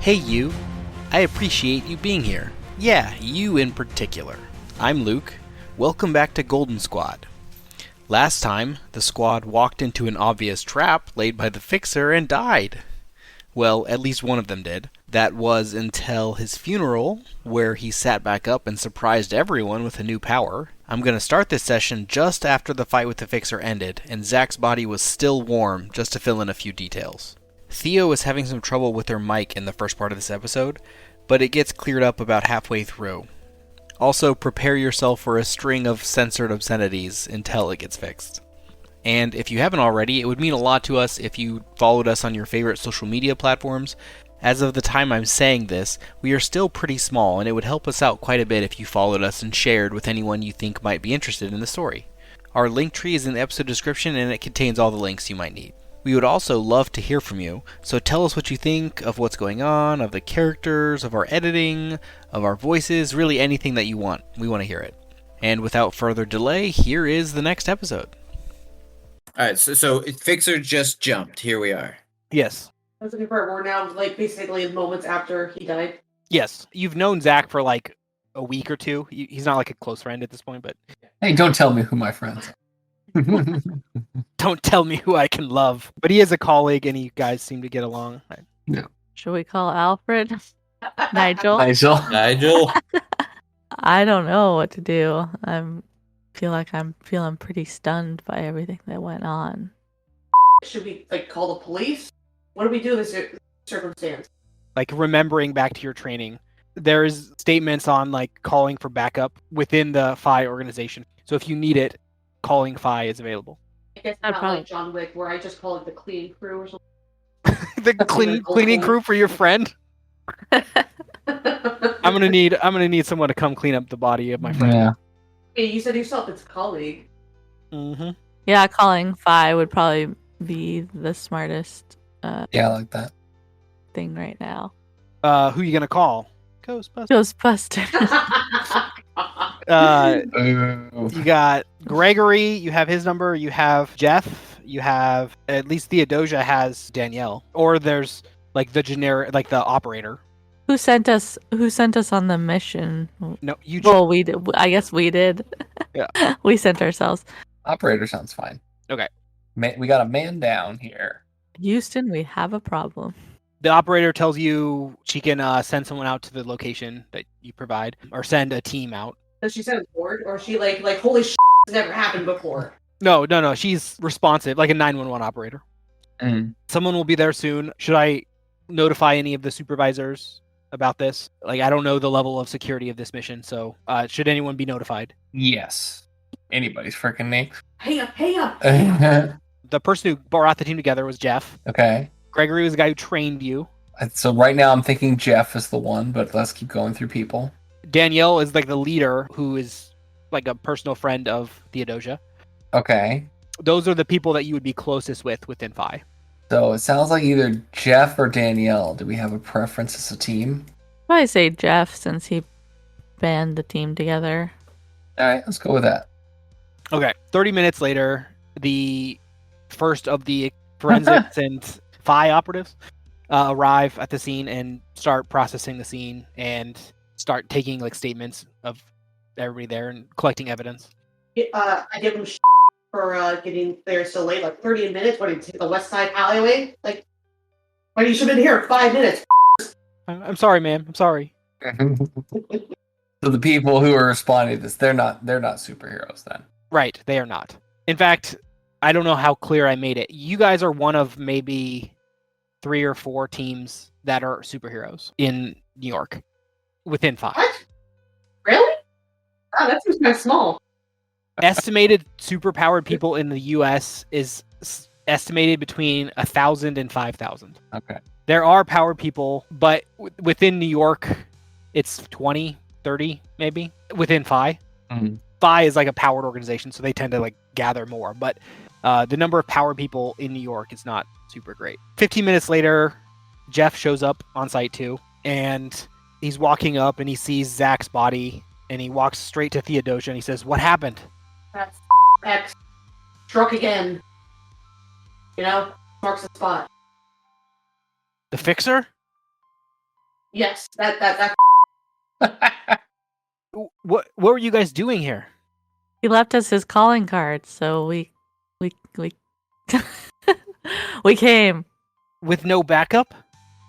Hey you, I appreciate you being here. Yeah, you in particular. I'm Luke. Welcome back to Golden Squad. Last time, the squad walked into an obvious trap laid by the Fixer and died. Well, at least one of them did. That was until his funeral, where he sat back up and surprised everyone with a new power. I'm going to start this session just after the fight with the Fixer ended, and Zach's body was still warm, just to fill in a few details. Theo was having some trouble with her mic in the first part of this episode, but it gets cleared up about halfway through. Also, prepare yourself for a string of censored obscenities until it gets fixed. And if you haven't already, it would mean a lot to us if you followed us on your favorite social media platforms. As of the time I'm saying this, we are still pretty small, and it would help us out quite a bit if you followed us and shared with anyone you think might be interested in the story. Our link tree is in the episode description, and it contains all the links you might need. We would also love to hear from you, so tell us what you think of what's going on, of the characters, of our editing, of our voices, really anything that you want. We want to hear it. And without further delay, here is the next episode. Alright, so Fixer just jumped. Here we are. Yes. I was looking for it. We're now basically moments after he died. Yes. You've known Zach for a week or two. He's not a close friend at this point, but... Hey, don't tell me who my friends are. Don't tell me who I can love. But he is a colleague, and you guys seem to get along. No. Should we call Alfred? Nigel? Nigel? I don't know what to do. I'm feeling pretty stunned by everything that went on. Should we call the police? What do we do in this circumstance? Remembering back to your training, there's statements on calling for backup within the FI organization. So if you need it, calling FI is available. I guess not like John Wick, where I just call it the cleaning crew or something. The cleaning crew for your friend. I'm gonna need someone to come clean up the body of my friend. Yeah. Hey, you said yourself it's a colleague. Mm-hmm. Yeah, calling Fi would probably be the smartest Yeah, I like that. thing right now. Who you gonna call? Ghostbusters. You got Gregory. You have his number. You have Jeff. You have at least Theodosia has Danielle. Or there's the generic, the operator. Who sent us on the mission? No, you. Well, we did. I guess we did. Yeah. We sent ourselves. Operator sounds fine. Okay. We got a man down here. Houston, we have a problem. The operator tells you she can send someone out to the location that you provide, or send a team out. Does she sound bored, or is she like holy shit, this never happened before? No. She's responsive, like a 911 operator. Mm. Someone will be there soon. Should I notify any of the supervisors about this? I don't know the level of security of this mission, so should anyone be notified? Yes. Anybody's freaking name. Hey up! The person who brought the team together was Jeff. Okay. Gregory was the guy who trained you. So right now I'm thinking Jeff is the one, but let's keep going through people. Danielle is the leader, who is a personal friend of Theodosia. Okay. Those are the people that you would be closest within FI. So it sounds like either Jeff or Danielle. Do we have a preference as a team? Probably say Jeff since he band the team together. All right, let's go with that. Okay. 30 minutes later, the first of the forensics and FI operatives arrive at the scene and start processing the scene and start taking statements of everybody there and collecting evidence. I give him for getting there so late, 30 minutes. What, did he take the west side alleyway? When you should have been here 5 minutes. I'm sorry, ma'am. I'm sorry. So the people who are responding to this, they're not superheroes then. Right, they are not. In fact, I don't know how clear I made it. You guys are one of maybe 3 or 4 teams that are superheroes in New York within FI. What? Really? Oh, that seems kind of small. Estimated superpowered people in the U.S. is estimated between 1,000 and 5,000. Okay. There are powered people, but within New York, it's 20, 30 maybe within FI. Mm-hmm. FI is a powered organization, so they tend to gather more. But the number of powered people in New York is not super great. 15 minutes later, Jeff shows up on site too, and he's walking up and he sees Zach's body, and he walks straight to Theodosia and he says, "What happened?" That's X. Struck again. Marks the spot. The Fixer? Yes, that. What were you guys doing here? He left us his calling card, so we we came. With no backup?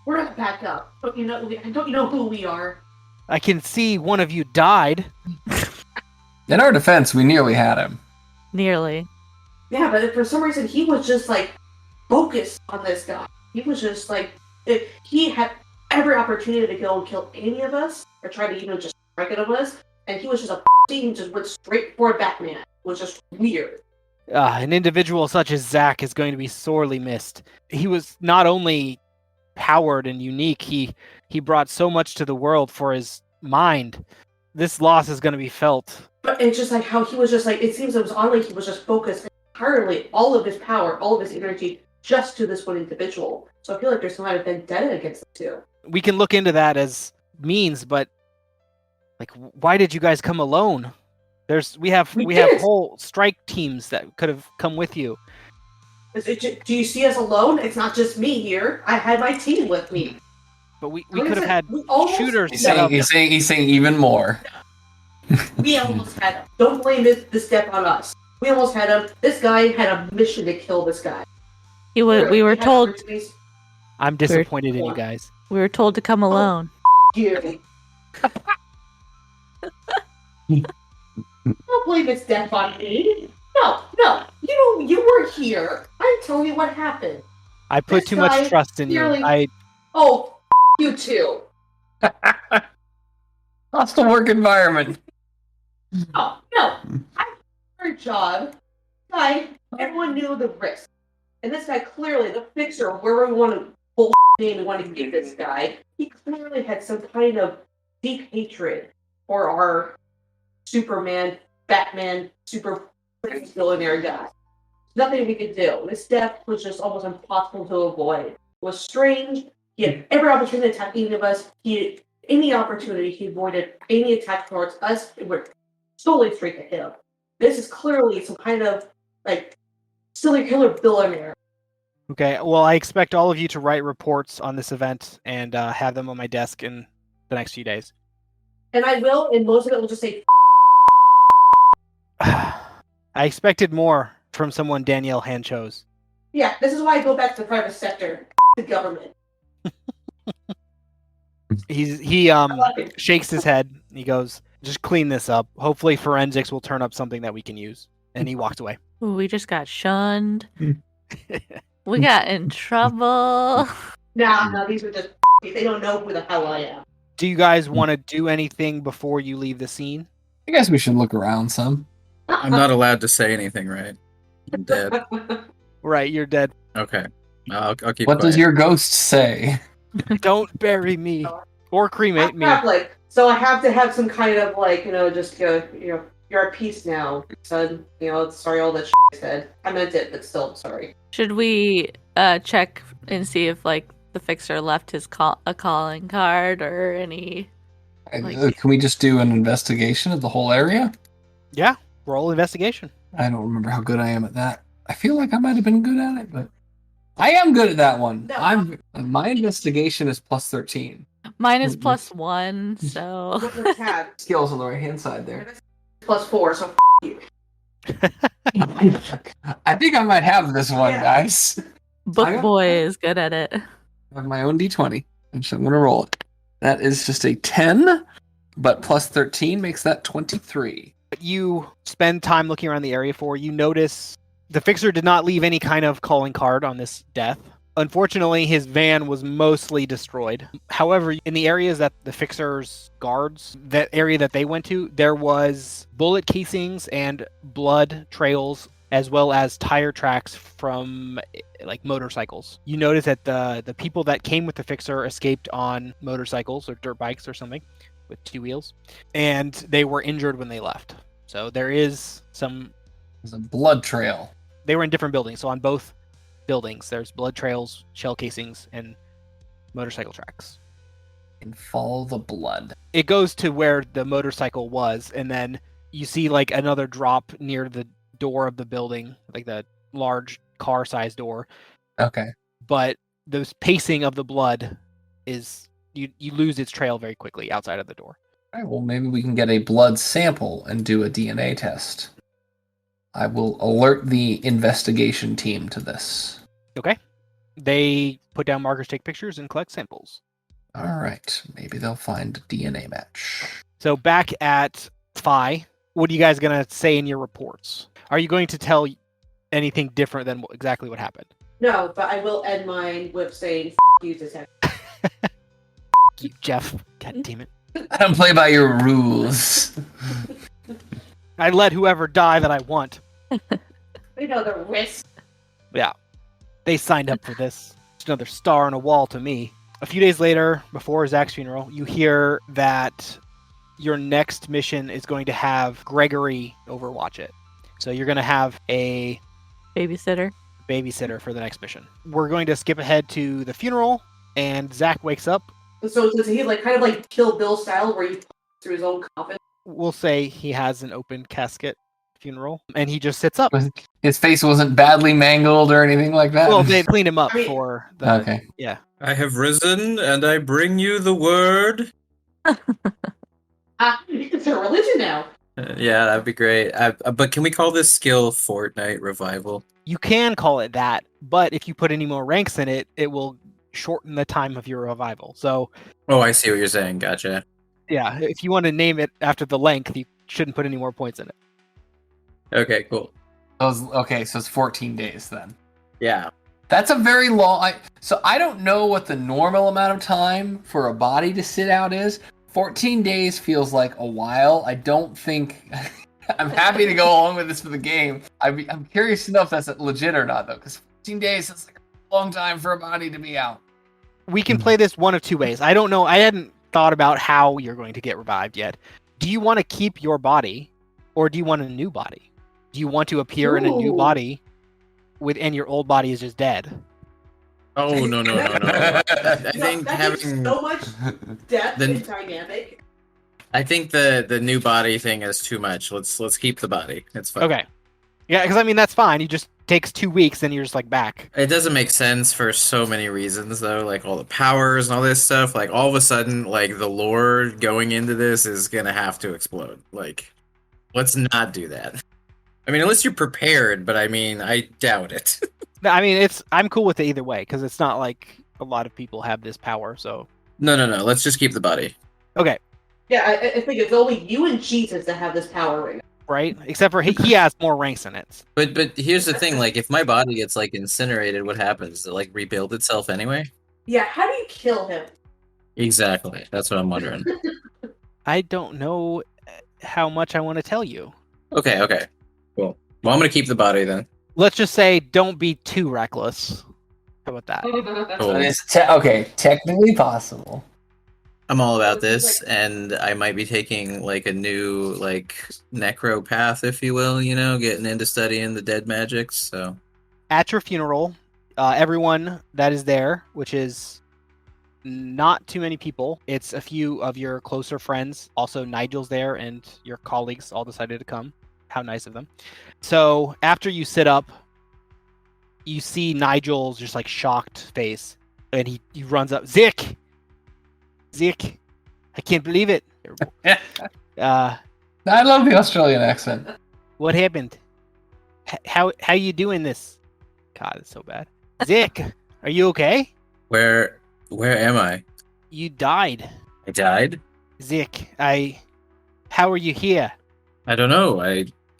We're not back up. Don't you know who we are? I can see one of you died. In our defense, we nearly had him. Nearly. Yeah, but for some reason he was just like focused on this guy. He was just like, if he had every opportunity to go and kill any of us or try to even just strike at us, and he was just a team just went straight for Batman. It was just weird. An individual such as Zack is going to be sorely missed. He was not only powered and unique, he brought so much to the world for his mind. This loss is going to be felt. But it's just like how he was just like, it seems it was oddly he was just focused entirely, all of his power, all of his energy, just to this one individual. So I feel like there's some kind of vendetta against the two. We can look into that as means, but like, why did you guys come alone? We have whole strike teams that could have come with you. Do you see us alone? It's not just me here. I had my team with me. But we could have had shooters He's set up. saying even more. We almost had him. Don't blame this death on us. We almost had him. This guy had a mission to kill this guy. We were told I'm disappointed in you guys. we were told to come alone. You. Don't blame this death on me. No. You were here. I'm telling you what happened. I put This too much guy trust in you. clearly- Oh, you too. Hostile work environment. Oh, no. I did her job. Guy, everyone knew the risk. And this guy clearly, the fixer, wherever we want to bullshit name we want to give this guy, he clearly had some kind of deep hatred for our Superman, Batman, super billionaire guy. Nothing we could do. This death was just almost impossible to avoid. It was strange. He had every opportunity to attack any of us. He had any opportunity. He avoided any attack towards us. It went solely straight to him. This is clearly some kind of like silly killer billionaire. Okay, well, I expect all of you to write reports on this event and have them on my desk in the next few days. And I will, and most of it will just say I expected more from someone Danielle hand chose. yeah, this is why I go back to the private sector, the government. He I like it. shakes his head. He goes, "Just clean this up. Hopefully, forensics will turn up something that we can use." And he walks away. Ooh, we just got shunned. We got in trouble. Nah, these are just they don't know who the hell I am. Do you guys want to do anything before you leave the scene? I guess we should look around some. I'm not allowed to say anything, right? I'm dead. Right, you're dead. Okay. I'll keep What does quiet. your ghost say? Don't bury me or cremate me. So I have to have some kind of like, just go, you're at peace now, son. Sorry all that I said. I meant it, but still, sorry. Should we check and see if like the fixer left his a calling card or any? Like- Can we just do an investigation of the whole area? Yeah, roll investigation. I don't remember how good I am at that. I feel like I might have been good at it, but I am good at that one. No. My investigation is plus 13. Mine is +1, so What was that? Skills on the right hand side there. +4, so you. I think I might have this one, Yeah. guys. Book Boy is good at it. I have my own d20, and so I'm going to roll it. That is just a 10, but plus 13 makes that 23. You spend time looking around the area for, you notice the fixer did not leave any kind of calling card on this death. Unfortunately, his van was mostly destroyed. However, in the areas that the fixer's guards, that area that they went to, there was bullet casings and blood trails, as well as tire tracks from like motorcycles. You notice that the people that came with the fixer escaped on motorcycles or dirt bikes or something with 2 wheels, and they were injured when they left. So there is some. There's a blood trail. They were in different buildings, so on both buildings there's blood trails, shell casings, and motorcycle tracks. And follow the blood. It goes to where the motorcycle was, and then you see like another drop near the door of the building, like the large car-sized door. Okay. But the pacing of the blood is you lose its trail very quickly outside of the door. All right, well, maybe we can get a blood sample and do a DNA test. I will alert the investigation team to this. Okay. They put down markers, take pictures, and collect samples. All right, maybe they'll find a DNA match. So back at Phi, what are you guys going to say in your reports? Are you going to tell anything different than exactly what happened? No, but I will end mine with saying you, detective. You, Jeff. God damn it. I don't play by your rules. I let whoever die that I want. We know the risk. Yeah. They signed up for this. It's another star on a wall to me. A few days later, before Zach's funeral, you hear that your next mission is going to have Gregory overwatch it. So you're going to have a Babysitter. babysitter for the next mission. We're going to skip ahead to the funeral, and Zach wakes up. So does he kind of like Kill Bill style where he through his own coffin? We'll say he has an open casket funeral, and he just sits up. His face wasn't badly mangled or anything like that? Well, they cleaned him up I mean- for the... Okay. Yeah. I have risen, and I bring you the word. It's a religion now. Yeah, that'd be great. But can we call this skill Fortnite Revival? You can call it that, but if you put any more ranks in it, it will shorten the time of your revival. So, Oh, I see what you're saying. Gotcha. yeah, if you want to name it after the length, you shouldn't put any more points in it. Okay, cool. Okay, so it's 14 days then. Yeah. That's a very long... So I don't know what the normal amount of time for a body to sit out is. 14 days feels like a while. I don't think... I'm happy to go along with this for the game. I'm curious to know if that's legit or not, though, because 14 days is like a long time for a body to be out. We can play this one of two ways. I don't know. I hadn't thought about how you're going to get revived yet. Do you want to keep your body, or do you want a new body? Do you want to appear in a new Ooh. body and your old body is just dead? Oh, no. I think that having... gives so much depth Then- and dynamic. I think the new body thing is too much. Let's keep the body. It's fine. Okay. Yeah, because I mean, that's fine. It just takes 2 weeks and you're just like back. It doesn't make sense for so many reasons, though. Like all the powers and all this stuff. Like all of a sudden, like the lore going into this is gonna have to explode. Like, let's not do that. I mean, unless you're prepared, but I mean, I doubt it. No, I mean, I'm cool with it either way because it's not like a lot of people have this power. So No. Let's just keep the body. okay, Yeah, I think it's only you and Jesus that have this power right now. right? Except for he has more ranks in it. But here's the thing. Like, if my body gets like incinerated, what happens? Does it like rebuild itself anyway? Yeah, how do you kill him? Exactly. That's what I'm wondering. I don't know how much I want to tell you. Okay. Cool. Well, I'm gonna keep the body then. Let's just say don't be too reckless. How about that? Cool. It's technically possible. I'm all about this, and I might be taking like a new like necro path, if you will. You know, getting into studying the dead magics. So At your funeral, everyone that is there, which is not too many people, it's a few of your closer friends. Also, Nigel's there, and your colleagues all decided to come. How nice of them. So after you sit up, you see Nigel's just like shocked face, and he runs up. Zik, I can't believe it. I love the Australian accent. What happened? How you doing this? God, it's so bad. Zik, are you okay? where am I? You died. I died? Zik, how are you here? I don't know.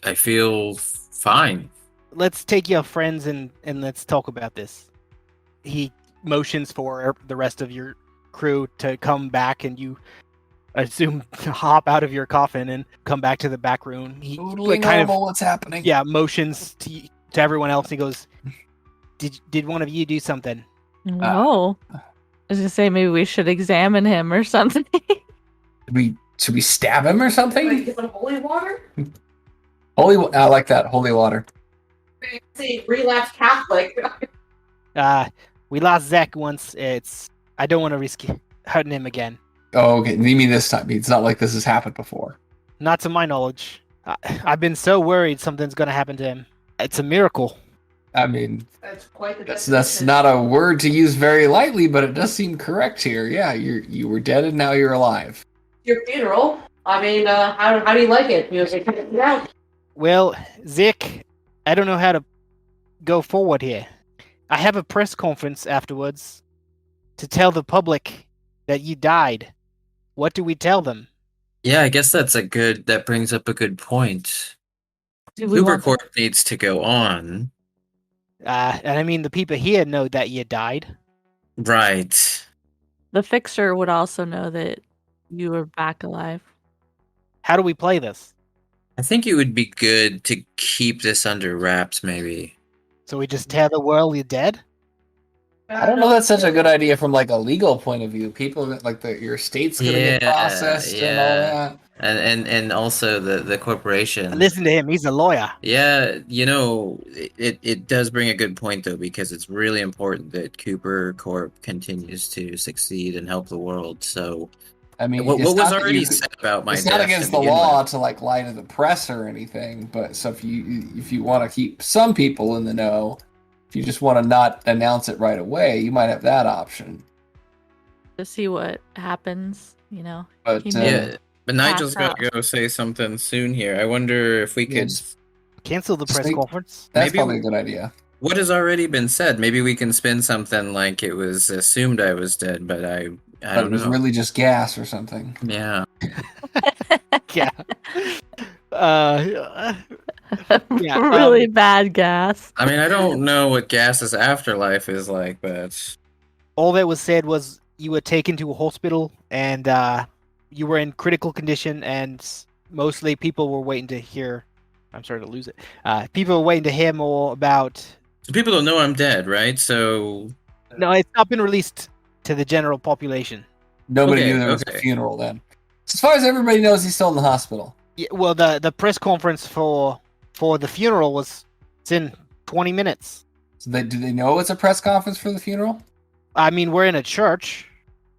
I feel fine. Let's take your friends and let's talk about this. He motions for the rest of your crew to come back, and you assume hop out of your coffin and come back to the back room. He Totally kind of normal. What's happening? motions to everyone else. He goes, "Did one of you do something?" No. I was gonna say maybe we should examine him or something. Should we stab him or something? Like, get some holy water? I like that. Holy water. Say relapse Catholic. We lost Zach once. I don't want to risk hurting him again. Oh, okay. You mean this time? It's not like this has happened before. Not to my knowledge. I've been so worried something's gonna happen to him. It's a miracle. I mean, That's quite the that's definition. not a word to use very lightly, but it does seem correct here. Yeah, you were dead and now you're alive. Your funeral. I mean, how do you like it? Yeah. Well, Zick, I don't know how to go forward here. I have a press conference afterwards to tell the public that you died. What do we tell them? Yeah, I guess that brings up a good point. Do we Uber want Corp needs to go on. And I mean, the people here know that you died. Right. the fixer would also know that you were back alive. How do we play this? I think it would be good to keep this under wraps, maybe. So we just tell the world you're dead? I don't know if that's such a good idea from like a legal point of view. People like your estate's gonna get processed and all that. And also the corporation. Listen to him, he's a lawyer. Yeah, it does bring a good point though, because it's really important that Cooper Corp continues to succeed and help the world. So I mean, what it's was not that already you- said about my it's death not to against the begin law with. to like lie to the press or anything, but so if you want to keep some people in the know, if you just want to not announce it right away, you might have that option. To see what happens, But He may- Yeah, but Nigel's pass got to go say something soon here. I wonder if we Yeah, could. just- Cancel the Just press make- conference. that's Maybe- probably a good idea. What has already been said? Maybe we can spin something like it was assumed I was dead, but I But don't it was know. really just gas or something. Yeah. Yeah. Yeah, really bad gas. I mean, I don't know what gas's afterlife is like, but all that was said was you were taken to a hospital and you were in critical condition, and mostly people were waiting to hear. I'm sorry to lose it. People were waiting to hear more about. so people don't know I'm dead, right? So No, it's not been released to the general population. Nobody Okay, knew there was okay. a funeral then. As far as everybody knows, he's still in the hospital. Yeah, well, the press conference for the funeral it's in 20 minutes. So do they know it's a press conference for the funeral? I mean, we're in a church.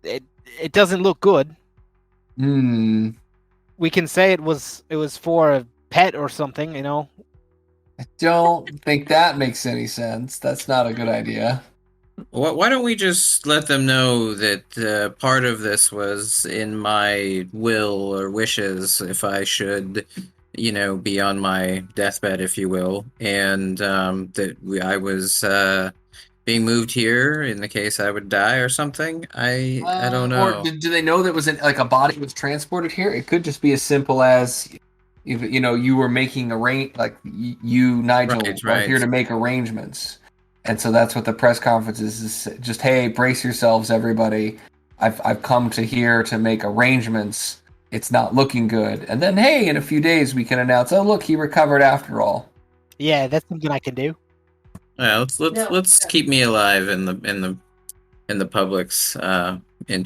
It doesn't look good. Hmm. We can say it was for a pet or something, I don't think that makes any sense. That's not a good idea. why don't we just let them know that part of this was in my will or wishes if I should, be on my deathbed, if you will, and that I was being moved here in the case I would die or something. I don't know. Or do they know that was like a body was transported here? It could just be as simple as if you were making you, Nigel, are here Right. to make arrangements, and so that's what the press conference is just, hey, brace yourselves, everybody. I've come to here to make arrangements. It's not looking good, and then hey, in a few days we can announce, oh look, he recovered after all. Yeah, that's something I can do. Yeah, let's No. keep me alive in the public's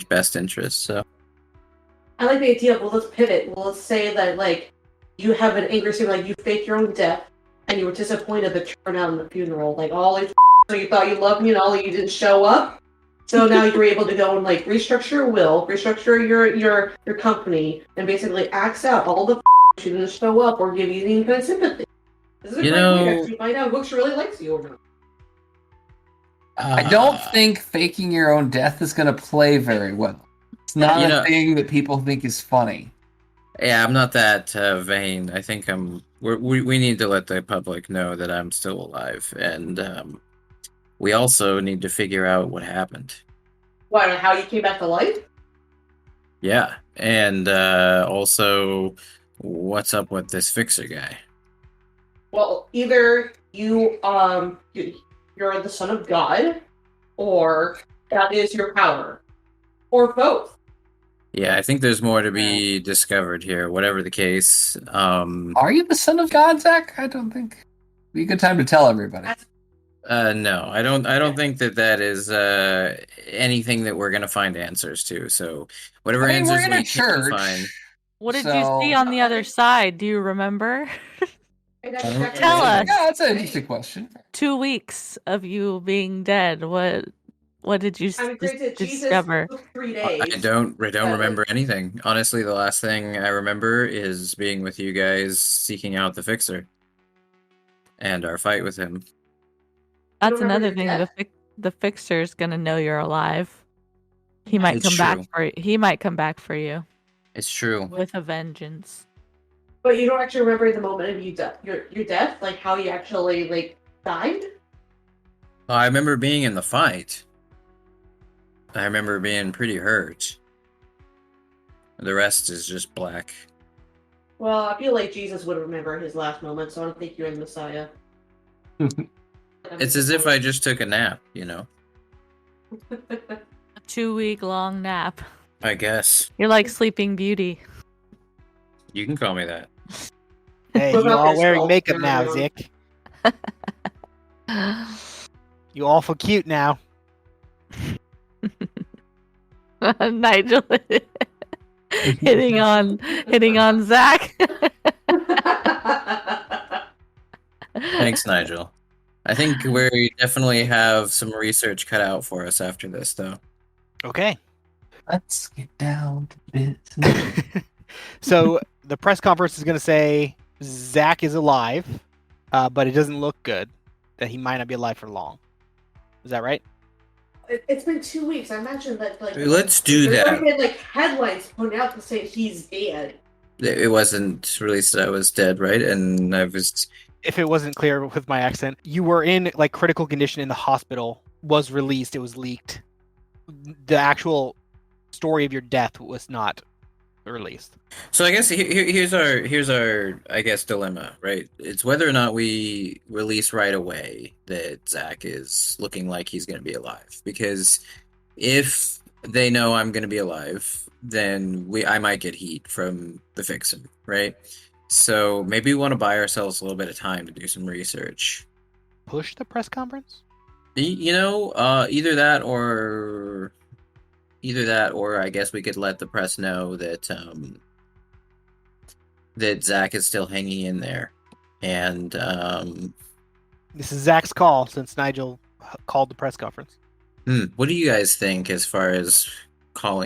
best interest. So I like the idea of, well, let's pivot. Well, let's say that, like, you have an angry scene, like, you faked your own death, and you were disappointed the turnout in the funeral. Like, all these so you thought you loved me, and all you didn't show up. So now you're able to go and, like, restructure your will, restructure your company, and basically axe out all the you didn't show up or give you any kind of sympathy. This is a You great way to know- actually find out which really likes you or not. I don't think faking your own death is going to play very well. It's not a thing that people think is funny. Yeah, I'm not that vain. I think we need to let the public know that I'm still alive, and we also need to figure out what happened. What, how you came back to life? Yeah, and also what's up with this fixer guy? Well, either you're the son of God, or that is your power, or both. Yeah, I think there's more to be discovered here. Whatever the case, Are you the son of God, Zach? I don't think. It'd be a good time to tell everybody. no, I don't think that is anything that we're gonna find answers to. So whatever I mean, we're answers in a we can church. find. What did So- you see on the other side? Do you remember? And that's I don't exactly Tell what us. it is. Yeah, that's an interesting question. 2 weeks of you being dead. What did you I mean, granted, Jesus discover? took 3 I days. don't but- remember anything. Honestly, the last thing I remember is being with you guys seeking out the fixer and our fight with him. That's remember another your thing. death? The fixer's gonna know you're alive. He might It's come back true. for he might come back for you It's true. with a vengeance. But you don't actually remember the moment of your death, like how you actually like died. I remember being in the fight. I remember being pretty hurt. The rest is just black. Well, I feel like Jesus would remember his last moment, so I don't think you're the Messiah. It's as if I just took a nap, you know? A 2-week long nap. I guess. You're like Sleeping Beauty. You can call me that. Hey, What you about all this wearing whole makeup now, scenario? Zick. You awful cute now. Nigel hitting on Zach. Thanks, Nigel. I think we definitely have some research cut out for us after this, though. Okay. Let's get down to business. So the press conference is going to say Zach is alive, but it doesn't look good. That he might not be alive for long. Is that right? It's been 2 weeks. I imagine that like Let's do there's that. already been like headlines pointing out to say he's dead. It wasn't released that I was dead, right? And I was... If it wasn't clear with my accent, you were in like critical condition in the hospital. Was released. It was leaked. The actual story of your death was not released. So I guess here's our I guess dilemma, right? It's whether or not we release right away that Zach is looking like he's going to be alive. Because if they know I'm going to be alive, then I might get heat from the Fixin', right? So maybe we want to buy ourselves a little bit of time to do some research. Push the press conference? You know, either that or I guess we could let the press know that that Zach is still hanging in there, and This is Zach's call since Nigel called the press conference. what do you guys think as far as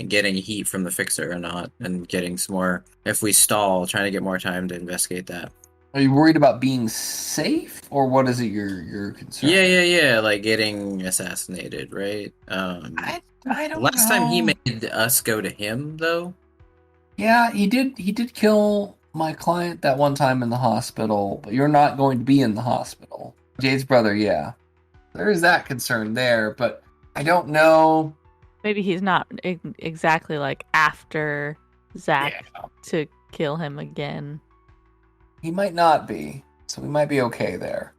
getting heat from the Fixer or not, and getting some more? If we stall, trying to get more time to investigate that. Are you worried about being safe, or what is it your concern? Yeah, like getting assassinated, right? I don't Last know. time he made us go to him, though. Yeah, he did kill my client that one time in the hospital, but you're not going to be in the hospital. Jade's brother, yeah. There is that concern there, but I don't know. Maybe he's not exactly like after Zach Yeah. to kill him again. He might not be, so we might be okay there.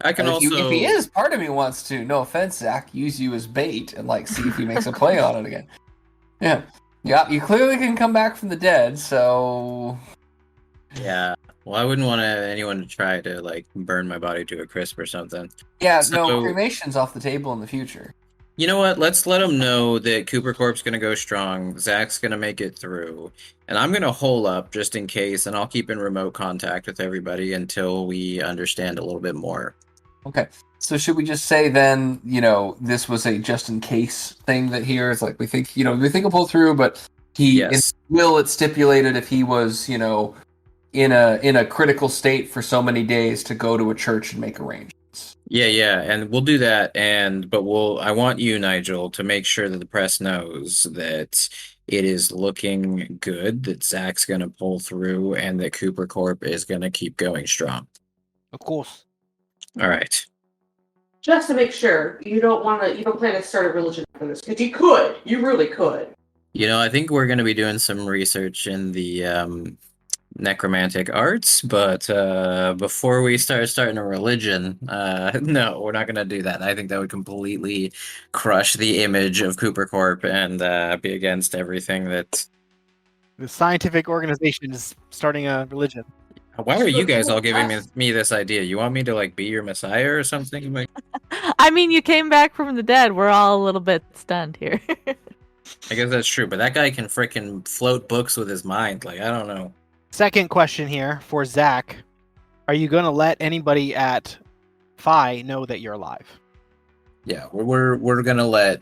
I can And also. if he is, part of me wants to, no offense, Zach, use you as bait and like see if he makes a play on it again. Yeah, you clearly can come back from the dead, so Yeah. Well, I wouldn't want anyone to try to like burn my body to a crisp or something. yeah, So- no, cremation's off the table in the future. You know what? Let's let them know that Cooper Corp's gonna go strong. Zach's gonna make it through, and I'm gonna hole up just in case, and I'll keep in remote contact with everybody until we understand a little bit more. Okay, so should we just say then, this was a just in case thing that here is like we think he'll pull through, but Yes. it's stipulated if he was, in a critical state for so many days to go to a church and make arrangements. Yeah, and we'll do that. But I want you, Nigel, to make sure that the press knows that it is looking good, that Zach's gonna pull through, and that Cooper Corp is gonna keep going strong. Of course. All right. Just to make sure, you don't plan to start a religion after this, because you really could. You know, I think we're gonna be doing some research in the necromantic arts, but before we starting a religion, no, we're not gonna do that. I think that would completely crush the image of Cooper Corp and be against everything that. The scientific organization is starting a religion. Why are you guys all giving me this idea? You want me to like be your messiah or something? Like, I mean, you came back from the dead. We're all a little bit stunned here. I guess that's true, but that guy can freaking float books with his mind. Like, I don't know. Second question here for Zach. Are you going to let anybody at Phi know that you're alive? Yeah, we're gonna let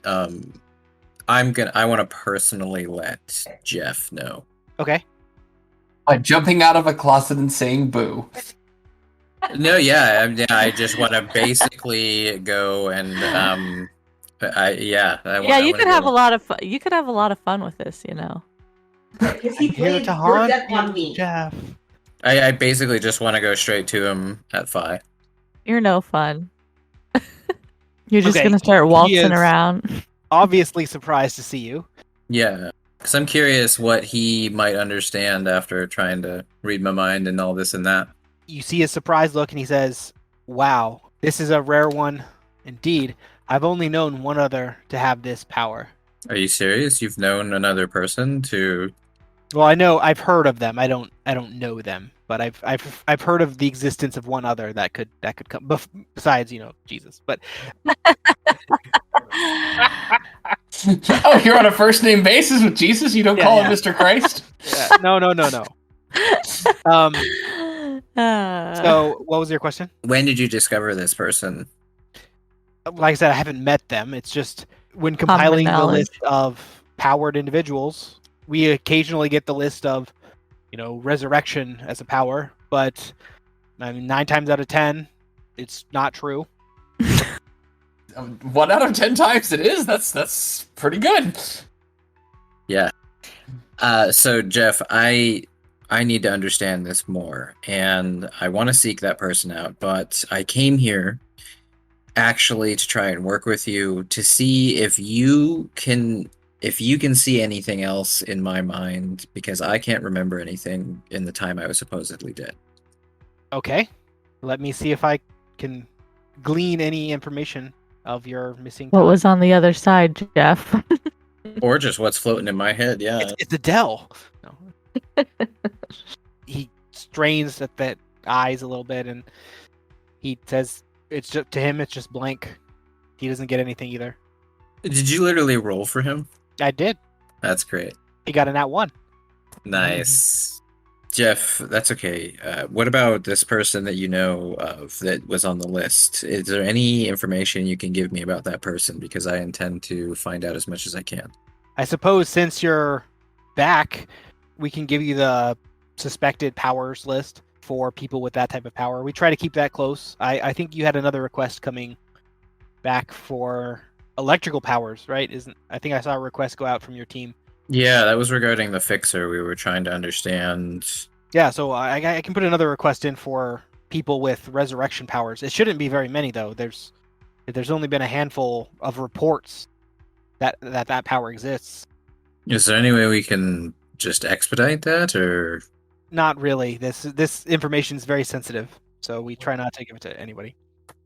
I want to personally let Jeff know. Okay. By jumping out of a closet and saying boo. No, yeah, I just want to basically go and I Yeah, you want to could have a go. lot of fun. You could have a lot of fun with this, you know. Because I'm he here blamed to your haunt death on you, me. Jeff. I basically just want to go straight to him at 5. You're no fun. You're just Okay, gonna start he waltzing is around. obviously surprised to see you. Yeah, because I'm curious what he might understand after trying to read my mind and all this and that. You see his surprised look, and he says, "Wow, this is a rare one indeed. I've only known one other to have this power." Are you serious? You've known another person to? Well, I know I've heard of them. I don't know them, but I've heard of the existence of one other that could come besides Jesus. But Oh, you're on a first name basis with Jesus? You don't call him Yeah. Mr. Christ? no. Um. Uh, So, what was your question? When did you discover this person? Like I said, I haven't met them. It's just when Common compiling the knowledge. list of powered individuals, we occasionally get the list of, resurrection as a power, but I mean, 9 times out of 10, it's not true. 1 out of 10 times it is. That's pretty good. Yeah. So Jeff, I need to understand this more, and I want to seek that person out. But I came here actually to try and work with you to see if you can see anything else in my mind, because I can't remember anything in the time I was supposedly dead. Okay, let me see if I can glean any information of your missing what time. was on the other side, Jeff? Or just what's floating in my head, yeah. It's Adele. No. He strains at the eyes a little bit, and he says, "It's just to him. It's just blank. He doesn't get anything either." Did you literally roll for him? I did. That's great. He got a nat 1. Nice. Jeff, that's okay. What about this person that you know of that was on the list? Is there any information you can give me about that person? Because I intend to find out as much as I can. I suppose since you're back, we can give you the suspected powers list for people with that type of power. We try to keep that close. I think you had another request coming back for electrical powers, right? I think I saw a request go out from your team. Yeah, that was regarding the fixer. We were trying to understand. Yeah, so I can put another request in for people with resurrection powers. It shouldn't be very many though. There's only been a handful of reports that power exists. Is there any way we can just expedite that, or? Not really. This information is very sensitive, so we try not to give it to anybody.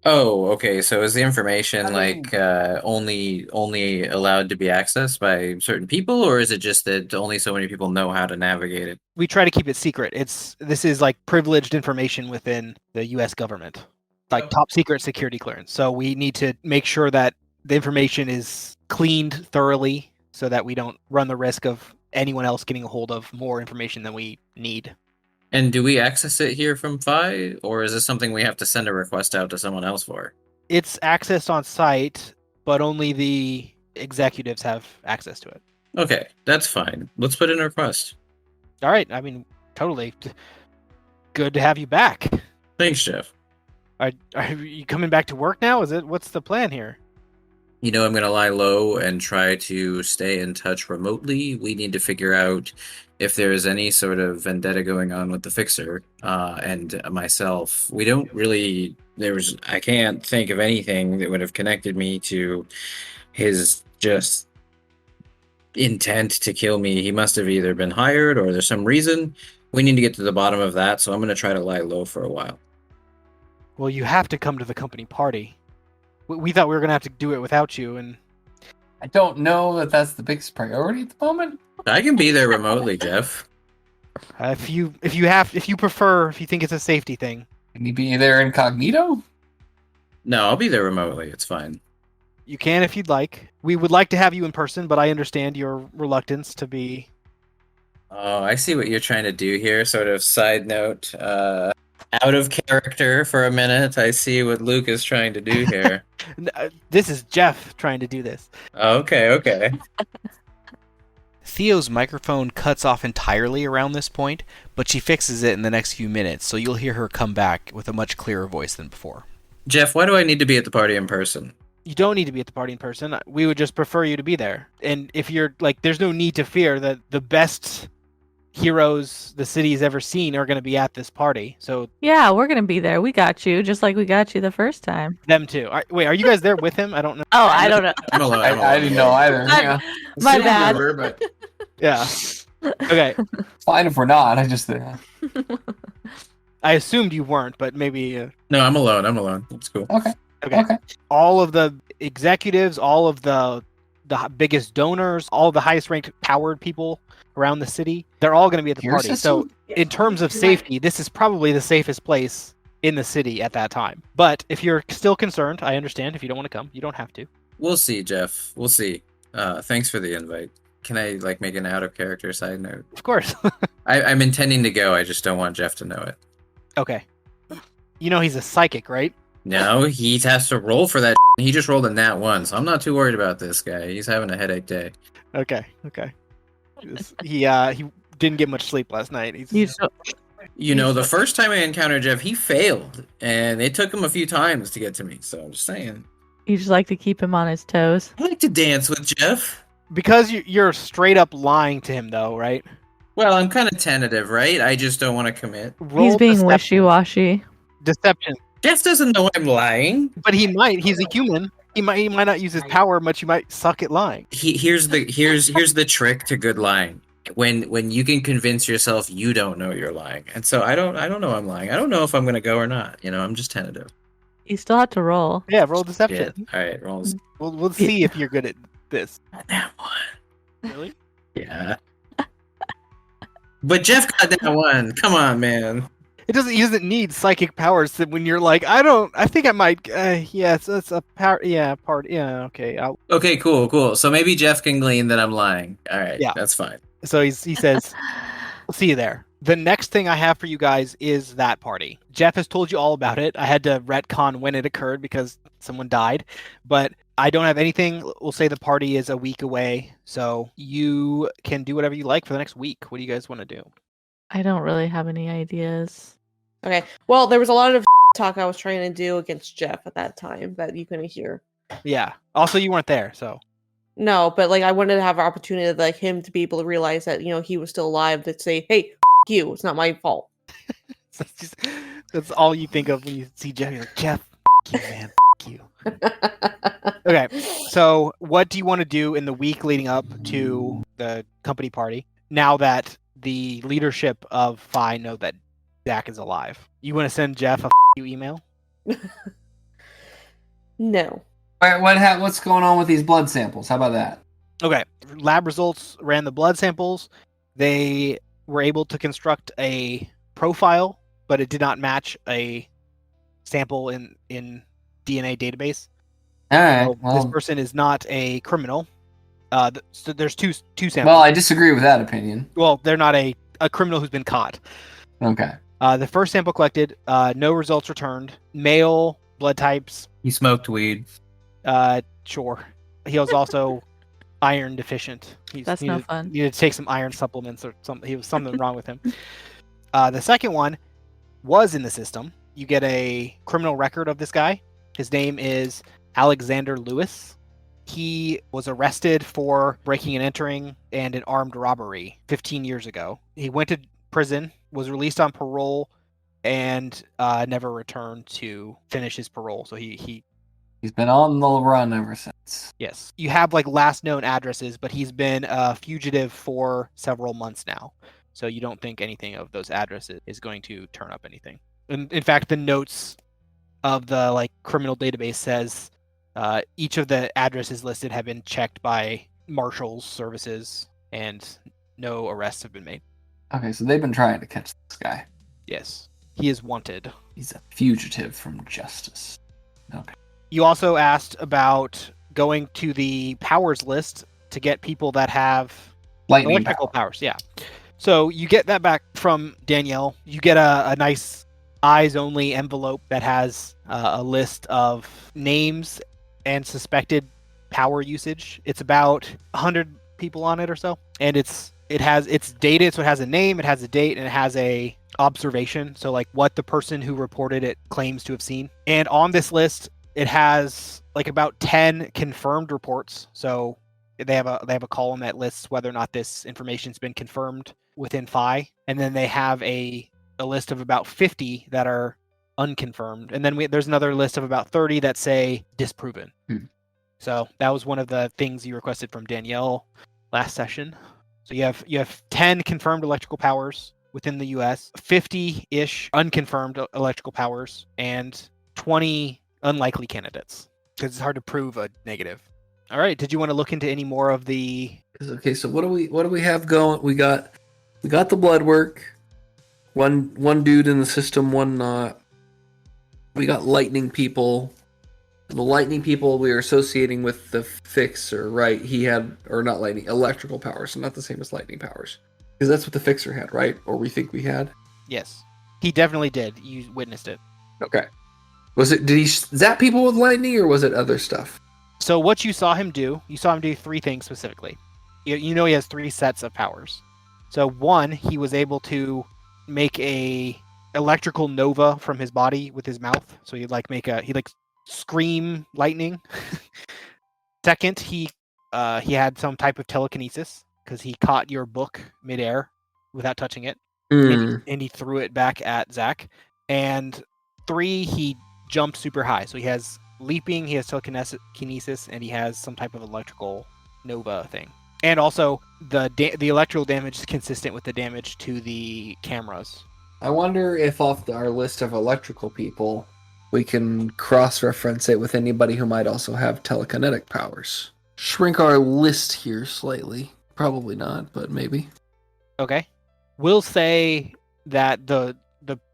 Oh, okay. So is the information I mean- like only allowed to be accessed by certain people, or is it just that only so many people know how to navigate it? We try to keep it secret. This is like privileged information within the U.S. government, like top secret security clearance. So we need to make sure that the information is cleaned thoroughly, so that we don't run the risk of anyone else getting a hold of more information than we need. And do we access it here from Phi, or is this something we have to send a request out to someone else for? It's accessed on site, but only the executives have access to it. Okay, that's fine. Let's put in a request. All right. I mean, totally. Good to have you back. Thanks, Jeff. Are you coming back to work now? What's the plan here? You know, I'm going to lie low and try to stay in touch remotely. We need to figure out if there is any sort of vendetta going on with the fixer and myself. We don't really. I can't think of anything that would have connected me to his just intent to kill me. He must have either been hired or there's some reason. We need to get to the bottom of that, so I'm going to try to lie low for a while. Well, you have to come to the company party. We thought we were gonna have to do it without you, and I don't know that that's the biggest priority at the moment. I can be there remotely, Jeff. if you prefer, if you think it's a safety thing, Can you be there incognito? No, I'll be there remotely. It's fine. you can if you'd like. We would like to have you in person, but I understand your reluctance to be. Oh, I see what you're trying to do here. Sort of side note, out of character for a minute. I see what Luke is trying to do here. This is Jeff trying to do this. Okay. Theo's microphone cuts off entirely around this point, but she fixes it in the next few minutes, so you'll hear her come back with a much clearer voice than before. Jeff, why do I need to be at the party in person? You don't need to be at the party in person. We would just prefer you to be there. And if you're like, there's no need to fear that the best heroes the city's ever seen are going to be at this party. So Yeah, we're gonna be there. We got you, just like we got you the first time. them too. Wait, are you guys there with him? I don't know. Oh, I don't know. I'm alone. I didn't know either. My- Yeah. my Still bad. remember, but Yeah. Okay. fine if we're not. I just I assumed you weren't, but maybe. No, I'm alone. It's cool. okay. Okay. Okay. All of the executives, all of the biggest donors, all the highest ranked powered people around the city, they're all going to be at the Your party. So system? in terms of safety, this is probably the safest place in the city at that time. But if you're still concerned, I understand. If you don't want to come, you don't have to. We'll see, Jeff. We'll see. Thanks for the invite. Can I like make an out of character side note? Of course. I'm intending to go. I just don't want Jeff to know it. Okay. You know he's a psychic, right? No, he has to roll for that. He just rolled a nat 1, so I'm not too worried about this guy. He's having a headache day. Okay. He didn't get much sleep last night. You know, the first time I encountered Jeff, he failed, and it took him a few times to get to me. So I'm just saying, You just like to keep him on his toes. I like to dance with Jeff. Because you're straight up lying to him, though, right? Well, I'm kind of tentative, right? I just don't want to commit. He's being deception. wishy-washy. Deception. Jeff doesn't know I'm lying. But he might. He's a human. He might not use his power much. You might suck at lying. Here's the trick to good lying. When you can convince yourself you don't know you're lying, and so I don't know I'm lying. I don't know if I'm gonna go or not. You know, I'm just tentative. You still have to roll. Yeah, roll Yeah. deception. All right, rolls. We'll see if you're good at this. That one. Really? Yeah. But Jeff got that one. Come on, man. He doesn't need psychic powers to, when you're like, I think I might. Yeah, it's a power. Yeah, part. Yeah, okay. Okay, cool. So maybe Jeff can glean that I'm lying. All right, Yeah. that's fine. So he says, "We'll see you there." The next thing I have for you guys is that party. Jeff has told you all about it. I had to retcon when it occurred because someone died, but I don't have anything. We'll say the party is a week away, so you can do whatever you like for the next week. What do you guys want to do? I don't really have any ideas. Okay. Well, there was a lot of talk I was trying to do against Jeff at that time that you couldn't hear. Yeah. Also, you weren't there, so No, but like I wanted to have an opportunity like him to be able to realize that he was still alive. To say, "Hey, you, it's not my fault." that's all you think of when you see Jeff. You're like, Jeff, you, man, you. Okay, so what do you want to do in the week leading up to the company party? Now that the leadership of Phi know that Zach is alive, you want to send Jeff a you email? No. What's going on with these blood samples? How about that? Okay, lab results ran the blood samples. They were able to construct a profile, but it did not match a sample in DNA database. All right. So this Well, person is not a criminal. So there's two samples. well, I disagree with that opinion. Well, they're not a criminal who's been caught. Okay. The first sample collected, no results returned. Male, blood types, He smoked weed. sure. He was also iron deficient. That's no fun. Needed to take some iron supplements or something. He was something wrong with him. The second one was in the system. You get a criminal record of this guy. His name is Alexander Lewis. He was arrested for breaking and entering and an armed robbery 15 years ago. He went to prison, was released on parole, and never returned to finish his parole. So he's been on the run ever since. yes. You have like last known addresses, but he's been a fugitive for several months now. So you don't think anything of those addresses is going to turn up anything. In fact, the notes of the like criminal database says each of the addresses listed have been checked by marshals services and no arrests have been made. Okay, so they've been trying to catch this guy. Yes. He is wanted. He's a fugitive from justice. Okay. You also asked about going to the powers list to get people that have Lightning electrical power. powers. Yeah. So you get that back from Danielle. You get a nice eyes-only envelope that has a list of names and suspected power usage. It's about 100 people on it or so, and it's dated, so it has a name, it has a date, and it has a observation, so like what the person who reported it claims to have seen. And on this list, it has like about 10 confirmed reports. So they have a column that lists whether or not this information's been confirmed within Phi, and then they have a list of about 50 that are unconfirmed, and then there's another list of about 30 that say disproven. So that was one of the things you requested from Danielle last session. So you have 10 confirmed electrical powers within the U.S., 50-ish unconfirmed electrical powers, and 20 unlikely candidates, because it's hard to prove a negative. All right. Did you want to look into any more of the? Okay, so what do we have going? We got the blood work. One dude in the system, one not. We got lightning people. The lightning people we are associating with the fixer, right? He had, or not lightning, electrical powers, so not the same as lightning powers. Because that's what the fixer had, right? Or we think we had? Yes. He definitely did. You witnessed it. Okay. Did he zap people with lightning, or was it other stuff? So what you saw him do 3 things specifically. You know he has 3 sets of powers. So one, he was able to make a electrical nova from his body with his mouth. So he'd scream lightning. Second, he had some type of telekinesis because he caught your book midair without touching it, and he threw it back at Zach. And 3, he jumped super high. So he has leaping, he has telekinesis, and he has some type of electrical nova thing. And also, the electrical damage is consistent with the damage to the cameras. I wonder if off our list of electrical people, we can cross-reference it with anybody who might also have telekinetic powers. Shrink our list here slightly. Probably not, but maybe. Okay. We'll say that the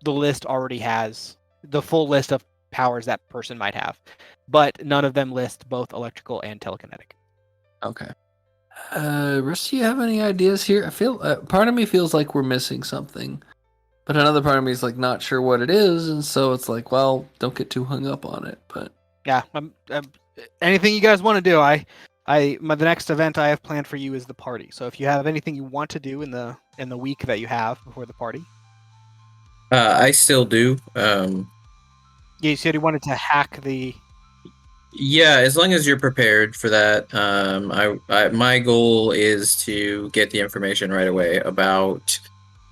list already has the full list of powers that person might have, but none of them list both electrical and telekinetic. Okay. Russ, do you have any ideas here? I feel part of me feels like we're missing something, but another part of me is like not sure what it is, and so it's like, well, don't get too hung up on it. But yeah, anything you guys want to do, the next event I have planned for you is the party. So if you have anything you want to do in the week that you have before the party, I still do. you said you wanted to hack the. Yeah, as long as you're prepared for that. My goal is to get the information right away about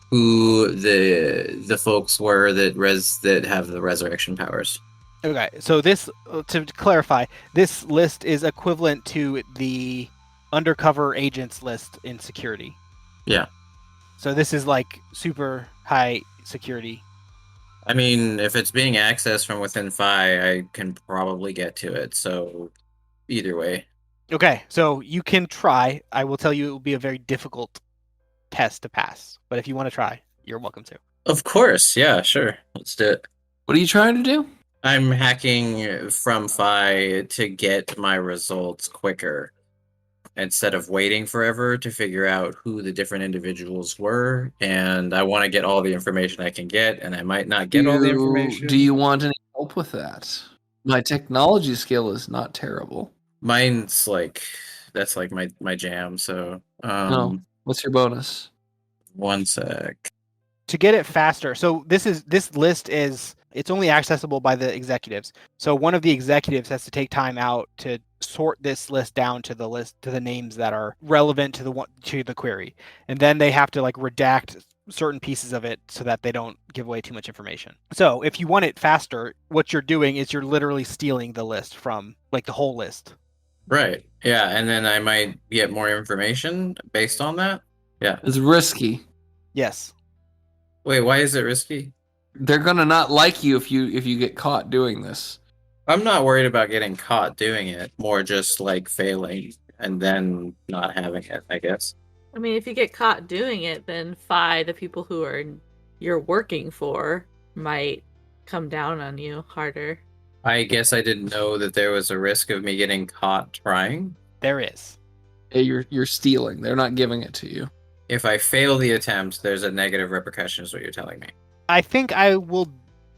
who the folks were that have the resurrection powers. Okay, so this, to clarify, this list is equivalent to the undercover agents list in security. Yeah. So this is like super high security. I mean, if it's being accessed from within Phi, I can probably get to it. So either way. Okay, so you can try. I will tell you it will be a very difficult test to pass. But if you want to try, you're welcome to. Of course, yeah, sure. Let's do it. what are you trying to do? I'm hacking from Phi to get my results quicker instead of waiting forever to figure out who the different individuals were. And I want to get all the information I can get, and I might not get all the information. Do you want any help with that? My technology skill is not terrible. Mine's that's like my jam. So No. What's your bonus? 1 sec. To get it faster, so this list is, it's only accessible by the executives. So one of the executives has to take time out to sort this list down to the names that are relevant to the query, and then they have to like redact certain pieces of it so that they don't give away too much information. So if you want it faster, what you're doing is you're literally stealing the list from like the whole list. Right. Yeah, and then I might get more information based on that. Yeah. It's risky. Yes. Wait, why is it risky? They're gonna not like you if you get caught doing this. I'm not worried about getting caught doing it, more just like failing and then not having it, I guess. I mean, if you get caught doing it, then Phi, the people who you're working for, might come down on you harder. I guess I didn't know that there was a risk of me getting caught trying. There is. You're stealing. They're not giving it to you. If I fail the attempt, there's a negative repercussion, is what you're telling me. I think I will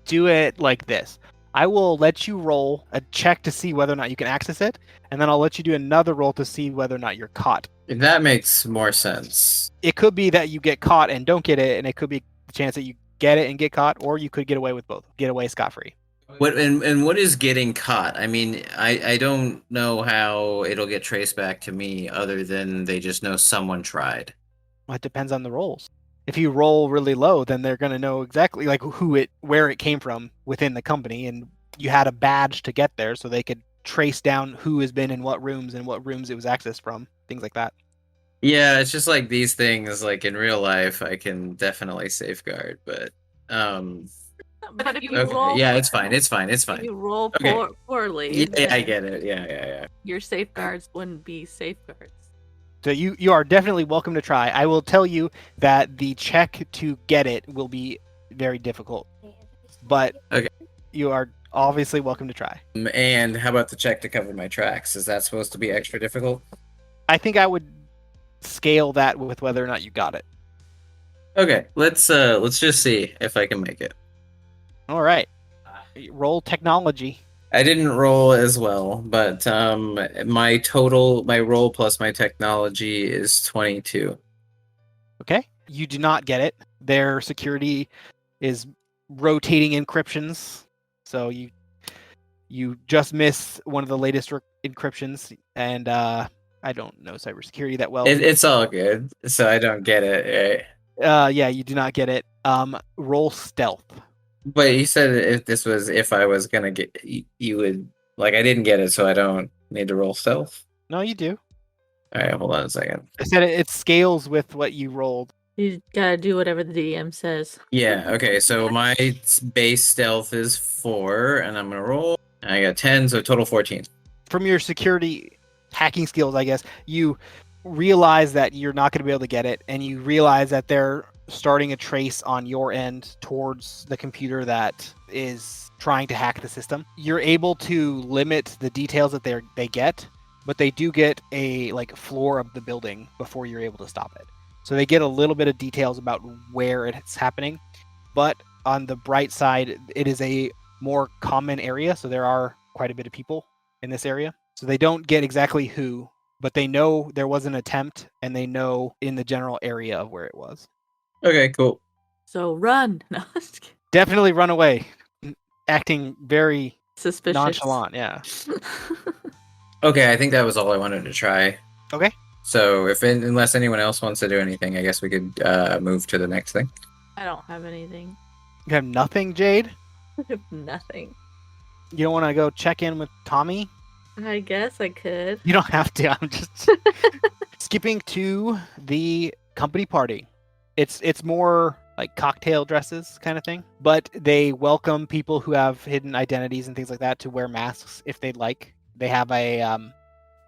do it like this. I will let you roll a check to see whether or not you can access it, and then I'll let you do another roll to see whether or not you're caught That makes more sense. It could be that you get caught and don't get it, and it could be the chance that you get it and get caught, or you could get away with both. Get away scot-free. What and what is getting caught? I mean, I don't know how it'll get traced back to me other than they just know someone tried. Well, it depends on the rolls. If you roll really low, then they're going to know exactly like where it came from within the company, and you had a badge to get there, so they could trace down who has been in what rooms and what rooms it was accessed from, things like that. Yeah, it's just like these things, like in real life, I can definitely safeguard, but But if you okay, roll, yeah, it's fine, it's fine, it's if fine. you roll Okay. poorly, Yeah, I then get it. Yeah. your safeguards wouldn't be safeguards. So you are definitely welcome to try. I will tell you that the check to get it will be very difficult, but Okay. you are obviously welcome to try. And how about the check to cover my tracks? Is that supposed to be extra difficult? I think I would scale that with whether or not you got it. Okay, let's just see if I can make it. All right. Roll technology. I didn't roll as well, but my roll plus my technology is 22. Okay. You do not get it. Their security is rotating encryptions. So you just miss one of the latest encryptions, and I don't know cybersecurity that well. It's all good, so I don't get it. Yeah, you do not get it. Roll stealth. But you said if I was gonna get, you would like I didn't get it, so I don't need to roll stealth. No, you do. All right, hold on a second. I said it scales with what you rolled. You gotta do whatever the DM says. Yeah, okay, so my base stealth is 4, and I'm gonna roll. I got 10, so total 14. From your security hacking skills, I guess, you realize that you're not going to be able to get it, and you realize that they're starting a trace on your end towards the computer that is trying to hack the system. You're able to limit the details that they get, but they do get a like floor of the building before you're able to stop it. So they get a little bit of details about where it's happening, but on the bright side, it is a more common area, so there are quite a bit of people in this area. So they don't get exactly who, but they know there was an attempt, and they know in the general area of where it was. Okay, cool. So run. No, just kidding. Definitely run away, acting very Suspicious. nonchalant. Yeah. Okay, I think that was all I wanted to try. Okay. So unless anyone else wants to do anything, I guess we could move to the next thing. I don't have anything. You have nothing, Jade? I have nothing. You don't want to go check in with Tommy? I guess I could. You don't have to. I'm just skipping to the company party. It's more like cocktail dresses kind of thing, but they welcome people who have hidden identities and things like that to wear masks if they'd like. They have a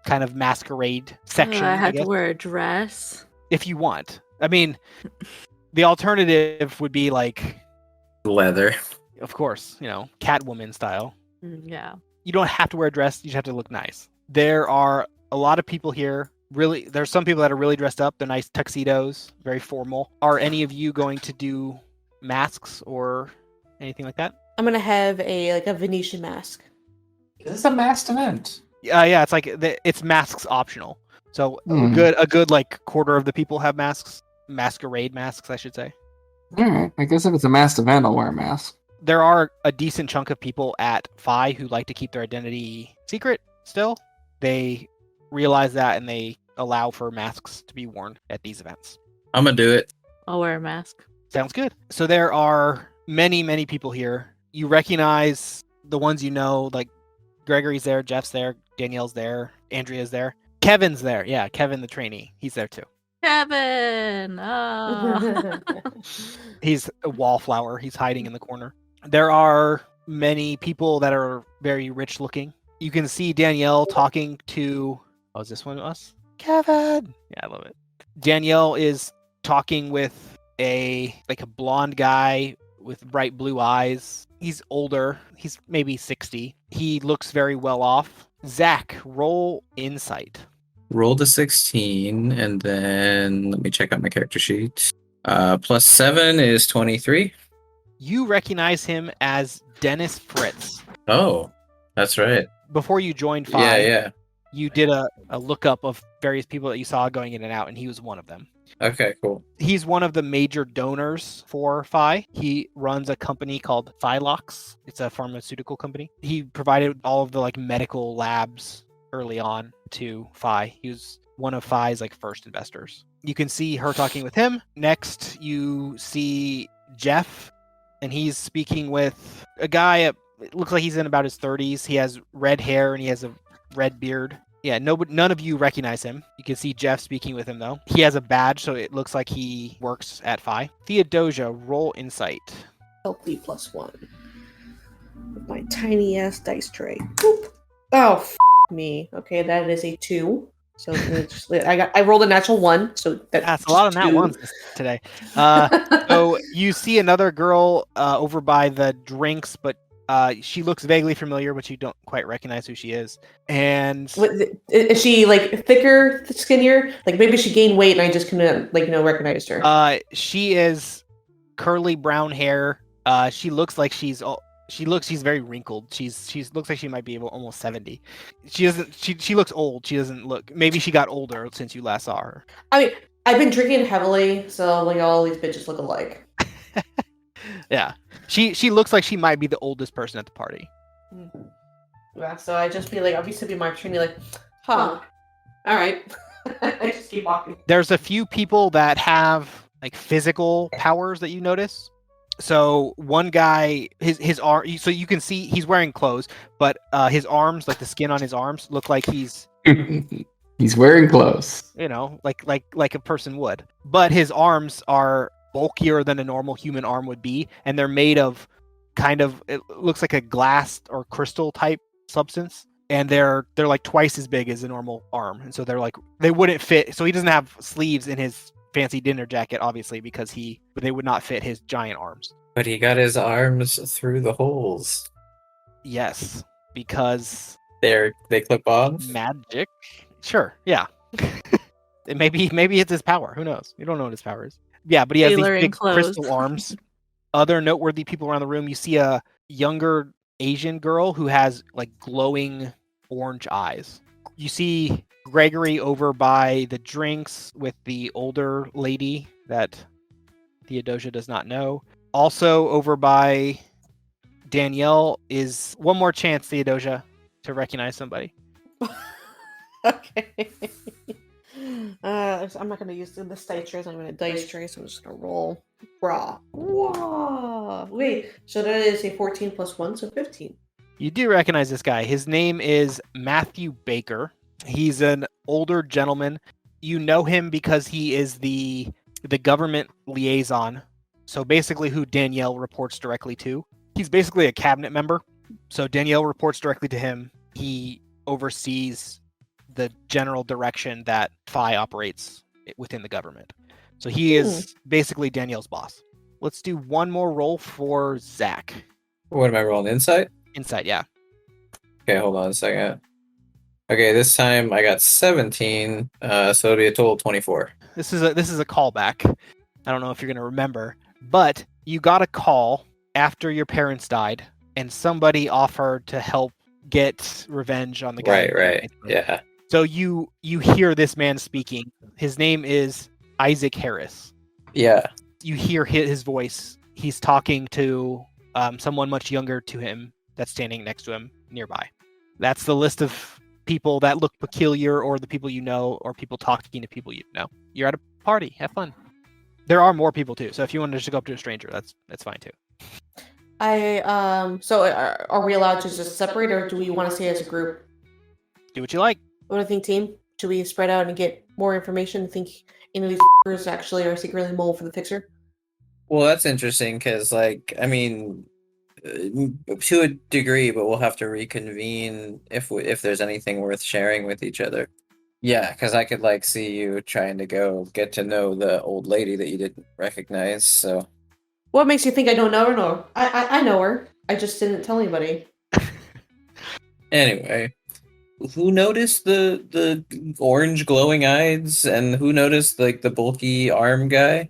kind of masquerade section. I have guess, to wear a dress. if you want. I mean, the alternative would be like, Leather. of course, Catwoman style. Yeah. You don't have to wear a dress. You just have to look nice. There are a lot of people here. Really, there's some people that are really dressed up. They're nice tuxedos, very formal. Are any of you going to do masks or anything like that? I'm gonna have a Venetian mask. Is this a masked event? Yeah, it's like it's masks optional. So a good like quarter of the people have masks, masquerade masks, I should say. Alright, I guess if it's a masked event, I'll wear a mask. There are a decent chunk of people at Phi who like to keep their identity secret still. They realize that, and they allow for masks to be worn at these events. I'm gonna do it. I'll wear a mask. Sounds good. So there are many, many people here. You recognize the ones you know, like Gregory's there, Jeff's there, Danielle's there, Andrea's there. Kevin's there. Yeah, Kevin the trainee. He's there too. Kevin! Oh. He's a wallflower. He's hiding in the corner. There are many people that are very rich looking. You can see Danielle talking to... Oh, is this one of us? Kevin! Yeah, I love it. Danielle is talking with a blonde guy with bright blue eyes. He's older. He's maybe 60. He looks very well off. Zach, roll insight. Roll to 16, and then let me check out my character sheet. Plus 7 is 23. You recognize him as Dennis Fritz. Oh, that's right. Before you joined Phi, Yeah. You did a lookup of various people that you saw going in and out, and he was one of them. Okay, cool. He's one of the major donors for Phi. He runs a company called Phylox. It's a pharmaceutical company. He provided all of the like medical labs early on to Phi. He was one of Phi's like first investors. You can see her talking with him. Next, you see Jeff, and he's speaking with a guy. It looks like he's in about his 30s. He has red hair and he has a red beard. Yeah, none of you recognize him. You can see Jeff speaking with him, though. He has a badge, so it looks like he works at Phi. Theodosia, roll insight. Healthy +1. With my tiny ass dice tray. Boop. Oh, me. Okay, that is a 2. So I rolled a natural 1. So that's a lot of nat ones today. So you see another girl over by the drinks, but she looks vaguely familiar, but you don't quite recognize who she is. And is she like thicker, skinnier? Like maybe she gained weight and I just couldn't recognized her. She is curly brown hair. She looks like she's very wrinkled. She looks like she might be almost 70. She looks old. She doesn't look. Maybe she got older since you last saw her. I mean, I've been drinking heavily, so like all these bitches look alike. Yeah. She looks like she might be the oldest person at the party. Yeah, so I'll just be my opportunity, like, huh. All right. I just keep walking. There's a few people that have like physical powers that you notice. So one guy, his arm, so you can see he's wearing clothes, but his arms, like the skin on his arms, look like he's he's wearing clothes. You know, like a person would. But his arms are bulkier than a normal human arm would be, and they're made of it looks like a glass or crystal type substance, and they're like twice as big as a normal arm, and so they wouldn't fit. So he doesn't have sleeves in his fancy dinner jacket, obviously, because they would not fit his giant arms. But he got his arms through the holes. Yes, because they clip off. Magic. Sure, yeah. maybe it's his power. Who knows? You don't know what his power is. Yeah, but he has these big crystal arms. Other noteworthy people around the room, you see a younger Asian girl who has like glowing orange eyes. You see Gregory over by the drinks with the older lady that Theodosia does not know. Also over by Danielle is one more chance, Theodosia, to recognize somebody. Okay. I'm not going to use this dice tray. I'm going to dice tray, so I'm just going to roll. Wow. Wait, so that is a 14 + 1, so 15. You do recognize this guy. His name is Matthew Baker. He's an older gentleman. You know him because he is the government liaison. So basically who Danielle reports directly to. He's basically a cabinet member. So Danielle reports directly to him. He oversees the general direction that Phi operates within the government. So he is basically Danielle's boss. Let's do one more roll for Zach. What am I rolling? Insight? Insight, yeah. Okay, hold on a second. Okay, this time I got 17, so it'll be a total of 24. This is a callback. I don't know if you're gonna remember, but you got a call after your parents died, and somebody offered to help get revenge on the guy. Right, yeah. So you hear this man speaking. His name is Isaac Harris. Yeah. You hear his voice. He's talking to someone much younger to him that's standing next to him nearby. That's the list of people that look peculiar, or the people you know, or people talking to people you know. You're at a party. Have fun. There are more people too. So if you wanted to just go up to a stranger, that's fine too. So are we allowed to just separate, or do we want to stay as a group? Do what you like. What do you think, team? Should we spread out and get more information? Think any of these f***ers actually are secretly mole for the fixer? Well, that's interesting because, like, I mean, to a degree, but we'll have to reconvene if there's anything worth sharing with each other. Yeah, because I could like see you trying to go get to know the old lady that you didn't recognize. So, what makes you think I don't know her? No, I know her. I just didn't tell anybody. Anyway, who noticed the orange glowing eyes, and who noticed like the bulky arm guy?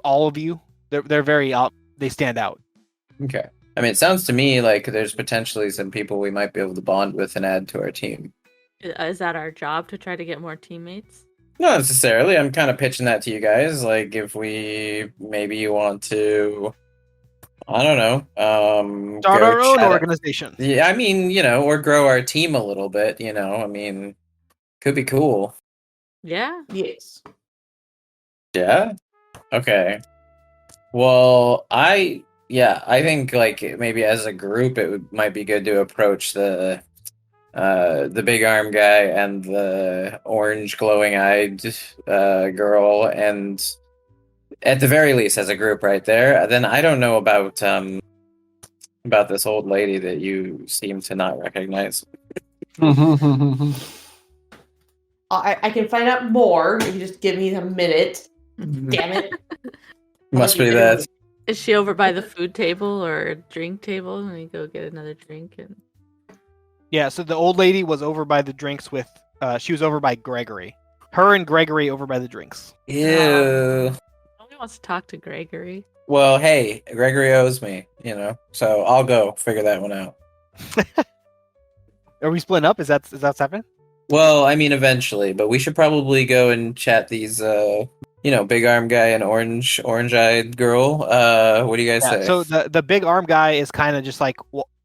All of you. They're very out. They stand out. Okay. I mean, it sounds to me like there's potentially some people we might be able to bond with and add to our team. Is that our job to try to get more teammates? Not necessarily. I'm kind of pitching that to you guys. Like, if we maybe you want to, I don't know, Start go our own chat. organization. Yeah, I mean, or grow our team a little bit. I mean, could be cool. Yeah. Yes. Yeah. Okay. Well, I think like maybe as a group, might be good to approach the big arm guy and the orange glowing eyed girl, and at the very least as a group right there. Then I don't know about this old lady that you seem to not recognize. I can find out more if you just give me a minute. Damn it. Must be that. Is she over by the food table or drink table? And we go get another drink and. Yeah, so the old lady was over by the drinks with. She was over by Gregory. Her and Gregory over by the drinks. Ew. Nobody wants to talk to Gregory. Well, hey, Gregory owes me, so I'll go figure that one out. Are we splitting up? Is that what's happening? Well, I mean, eventually, but we should probably go and chat these, big arm guy and orange-eyed girl. What do you guys say? So the big arm guy is kind of just like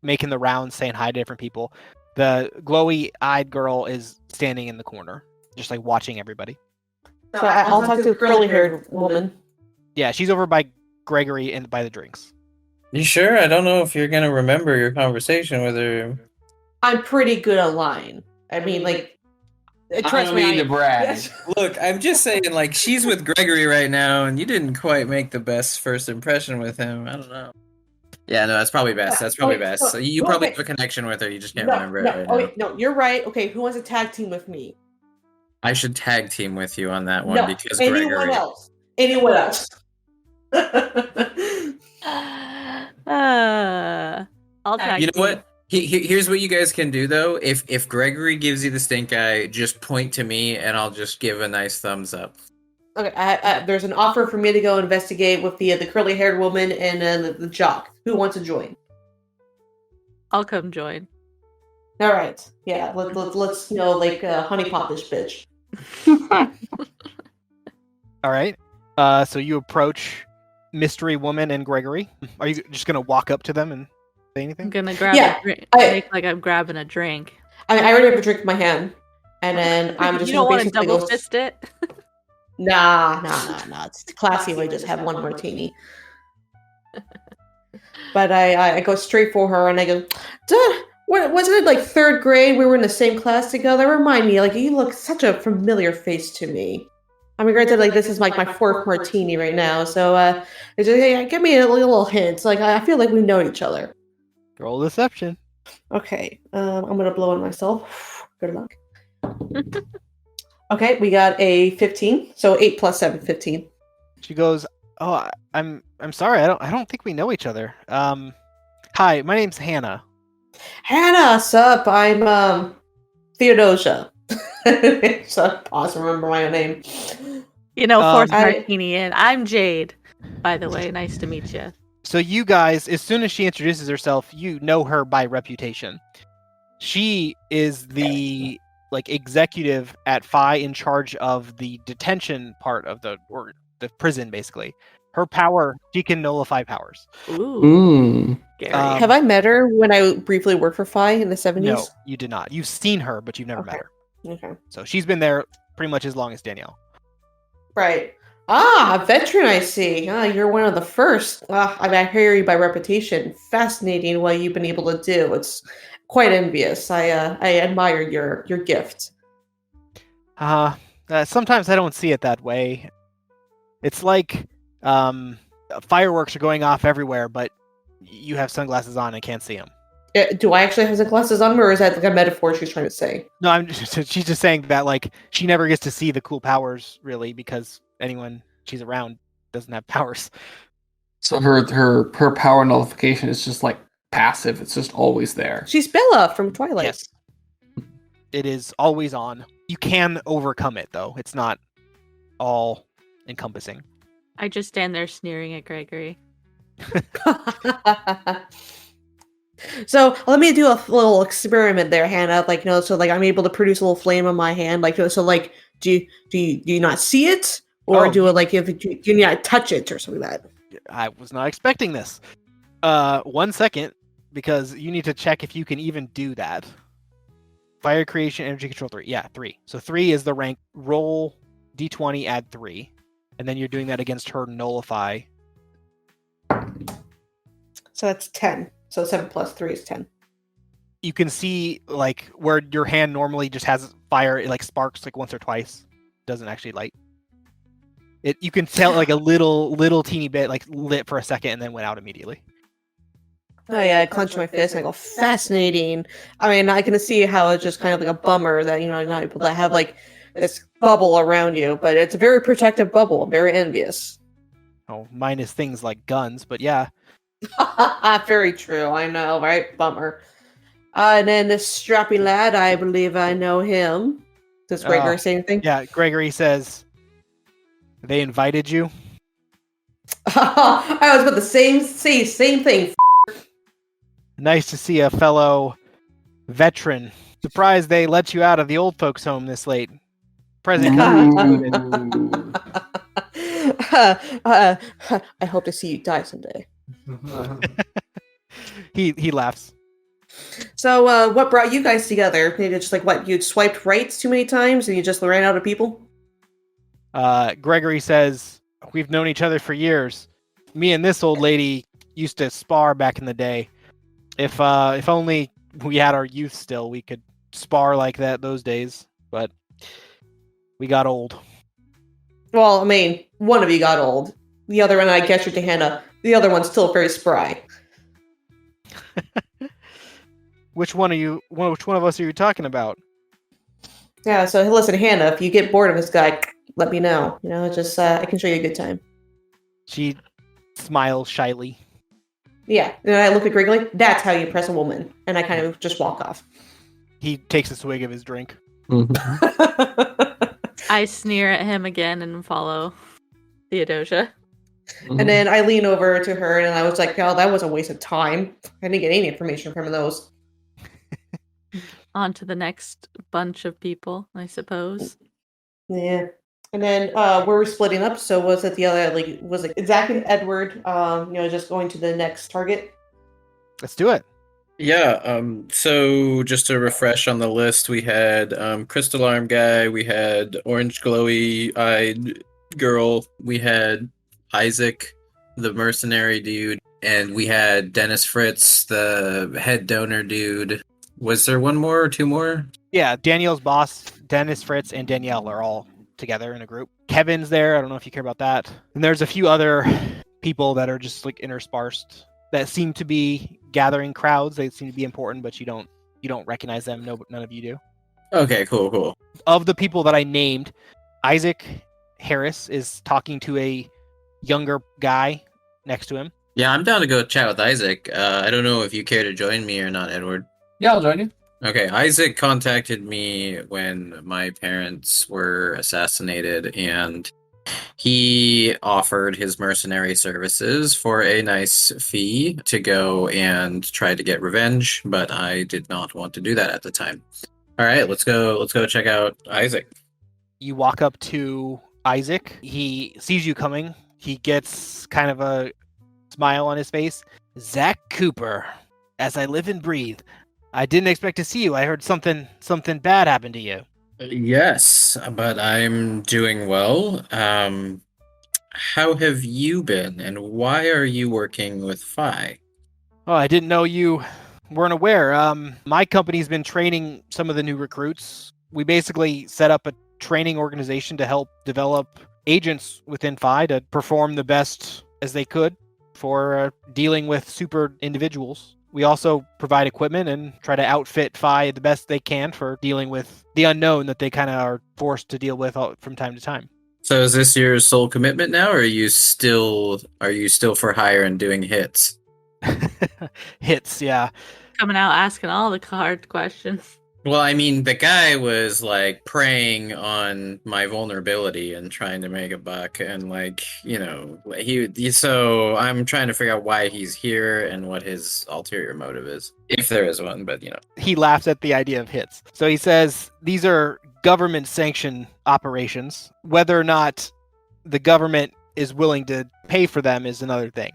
making the rounds, saying hi to different people. The glowy-eyed girl is standing in the corner, just like watching everybody. So I'll talk to the curly-haired woman. Yeah, she's over by Gregory and by the drinks. You sure? I don't know if you're gonna remember your conversation with her. I'm pretty good at lying. I mean, like, I trust don't me. mean to brag. Yes. Look, I'm just saying, like, she's with Gregory right now, and you didn't quite make the best first impression with him. I don't know. Yeah, no, that's probably best. That's probably best. So you probably have a connection with her. You just can't remember it right now. No, you're right. Okay, who wants to tag team with me? I should tag team with you on that one No, because anyone Gregory. else. Anyone else. I'll tag You know team. what? Here's what you guys can do though. If Gregory gives you the stink eye, just point to me and I'll just give a nice thumbs up. Okay, there's an offer for me to go investigate with the curly-haired woman and the jock. Who wants to join? I'll come join. All right. Yeah, let's honey pot this bitch. All right. So you approach Mystery Woman and Gregory. Are you just gonna walk up to them and say I'm anything? gonna grab a drink. Make like I'm grabbing a drink. I already have a drink in my hand, and then I'm just. You don't want to basically double fist it? Nah. It's classy when I just have one martini. But I go straight for her and I go, Duh, what wasn't it like third grade? We were in the same class together. Remind me, like you look such a familiar face to me. I mean, granted, like this is like my fourth martini right now, so it's just, hey, give me a little hint. Like I feel like we know each other. Roll deception. Okay, I'm gonna blow on myself. Good luck. Okay, we got a 15, so 8 plus 7, 15. She goes, "Oh, I'm sorry. I don't think we know each other. Hi, my name's Hannah." Hannah, sup? I'm Theodosia. So pause. Remember my own name. Fourth martini in. I'm Jade. By the way, nice to meet you. So you guys, as soon as she introduces herself, you know her by reputation. She is the executive at Phi in charge of the detention part of the prison, basically. Her power, she can nullify powers. Ooh. Scary. Have I met her when I briefly worked for Phi in the 70s? No, you did not. You've seen her, but you've never met her. Okay. So she's been there pretty much as long as Danielle. Right. A veteran, I see. You're one of the first. I hear you by reputation. Fascinating what you've been able to do. It's quite envious. I admire your gift. Sometimes I don't see it that way. It's like fireworks are going off everywhere, but you have sunglasses on and can't see them. Do I actually have sunglasses on, or is that like a metaphor she's trying to say? No, she's just saying that she never gets to see the cool powers really because anyone she's around doesn't have powers. So her power nullification is just like passive. It's just always there. She's Bella from Twilight. Yes. It is always on. You can overcome it though. It's not all encompassing. I just stand there sneering at Gregory. So let me do a little experiment there, Hannah. Like, so like I'm able to produce a little flame on my hand. Like, so like, do you not see it, or Oh, do it like if do you not touch it or something like that? I was not expecting this. 1 second, because you need to check if you can even do that. Fire creation, energy control 3. Yeah, 3. So 3 is the rank. Roll d20, add 3. And then you're doing that against her nullify. So that's 10. So 7 plus 3 is 10. You can see like where your hand normally just has fire, it like sparks like once or twice. Doesn't actually light. You can tell like a little teeny bit like lit for a second and then went out immediately. Oh yeah, I clench my fist and I go, fascinating. I mean, I can see how it's just kind of like a bummer that, not able to have like this bubble around you, but it's a very protective bubble. I'm very envious. Oh, minus things like guns, but yeah. Very true, I know, right? Bummer. And then this strappy lad, I believe I know him. Does Gregory say anything? Yeah, Gregory says they invited you. I was about to say same thing. Nice to see a fellow veteran. Surprised they let you out of the old folks' home this late. Present company included. I hope to see you die someday. He laughs. So, what brought you guys together? Maybe just like what, you'd swiped right too many times and you just ran out of people? Gregory says, we've known each other for years. Me and this old lady used to spar back in the day. If only we had our youth still, we could spar like that those days. But we got old. Well, I mean, one of you got old. The other one, I gestured to Hannah. The other one's still very spry. Which one of us are you talking about? Yeah, so listen, Hannah, if you get bored of this guy, let me know. Just I can show you a good time. She smiles shyly. Yeah, and I look at Greg like, that's how you impress a woman. And I kind of just walk off. He takes a swig of his drink. I sneer at him again and follow Theodosia. And then I lean over to her and I was like, oh, that was a waste of time. I didn't get any information from those. On to the next bunch of people, I suppose. Yeah. And then we're splitting up. So was it the other, like, was it Zach and Edward, just going to the next target? Let's do it. Yeah, so just to refresh on the list, we had Crystal Arm Guy, we had Orange Glowy Eyed Girl, we had Isaac, the mercenary dude, and we had Dennis Fritz, the head donor dude. Was there one more or two more? Yeah, Danielle's boss, Dennis Fritz, and Danielle are all together in a group. Kevin's there. I don't know if you care about that. And there's a few other people that are just like interspersed that seem to be gathering crowds. They seem to be important, but you don't recognize them. No, none of you do. Okay, cool. Of the people that I named, Isaac Harris is talking to a younger guy next to him. Yeah, I'm down to go chat with Isaac. I don't know if you care to join me or not, Edward. Yeah, I'll join you. Okay, Isaac contacted me when my parents were assassinated, and he offered his mercenary services for a nice fee to go and try to get revenge, but I did not want to do that at the time. All right, let's go check out Isaac. You walk up to Isaac. He sees you coming. He gets kind of a smile on his face. Zach Cooper, as I live and breathe. I didn't expect to see you. I heard something bad happened to you. Yes, but I'm doing well. How have you been, and why are you working with Phi? Oh, I didn't know you weren't aware. My company's been training some of the new recruits. We basically set up a training organization to help develop agents within Phi to perform the best as they could for dealing with super individuals. We also provide equipment and try to outfit Phi the best they can for dealing with the unknown that they kind of are forced to deal with from time to time. So is this your sole commitment now, or are you still for hire and doing hits? Hits, yeah. Coming out asking all the hard questions. Well, I mean, the guy was like preying on my vulnerability and trying to make a buck, and like, so I'm trying to figure out why he's here and what his ulterior motive is, if there is one. But He laughs at the idea of hits. So he says these are government sanctioned operations. Whether or not the government is willing to pay for them is another thing.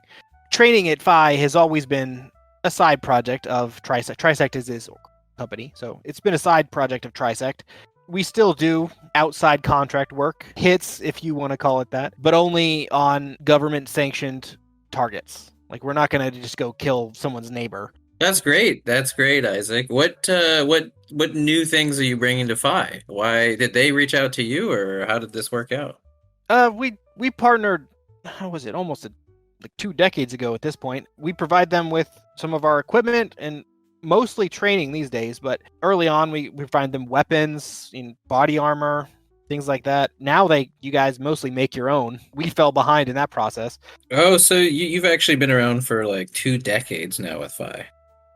Training at Phi has always been a side project of Trisect. Trisect is his company, so it's been a side project of Trisect. We still do outside contract work, hits if you want to call it that, but only on government sanctioned targets. Like, we're not going to just go kill someone's neighbor. that's great. That's great, Isaac. What new things are you bringing to Phi? Why did they reach out to you, or how did this work out? We partnered. How was it? Almost like 2 decades ago at this point. We provide them with some of our equipment and mostly training these days, but early on we provide them weapons, body armor, things like that. Now you guys mostly make your own. We fell behind in that process. Oh, so you've actually been around for like 2 decades now with Phi.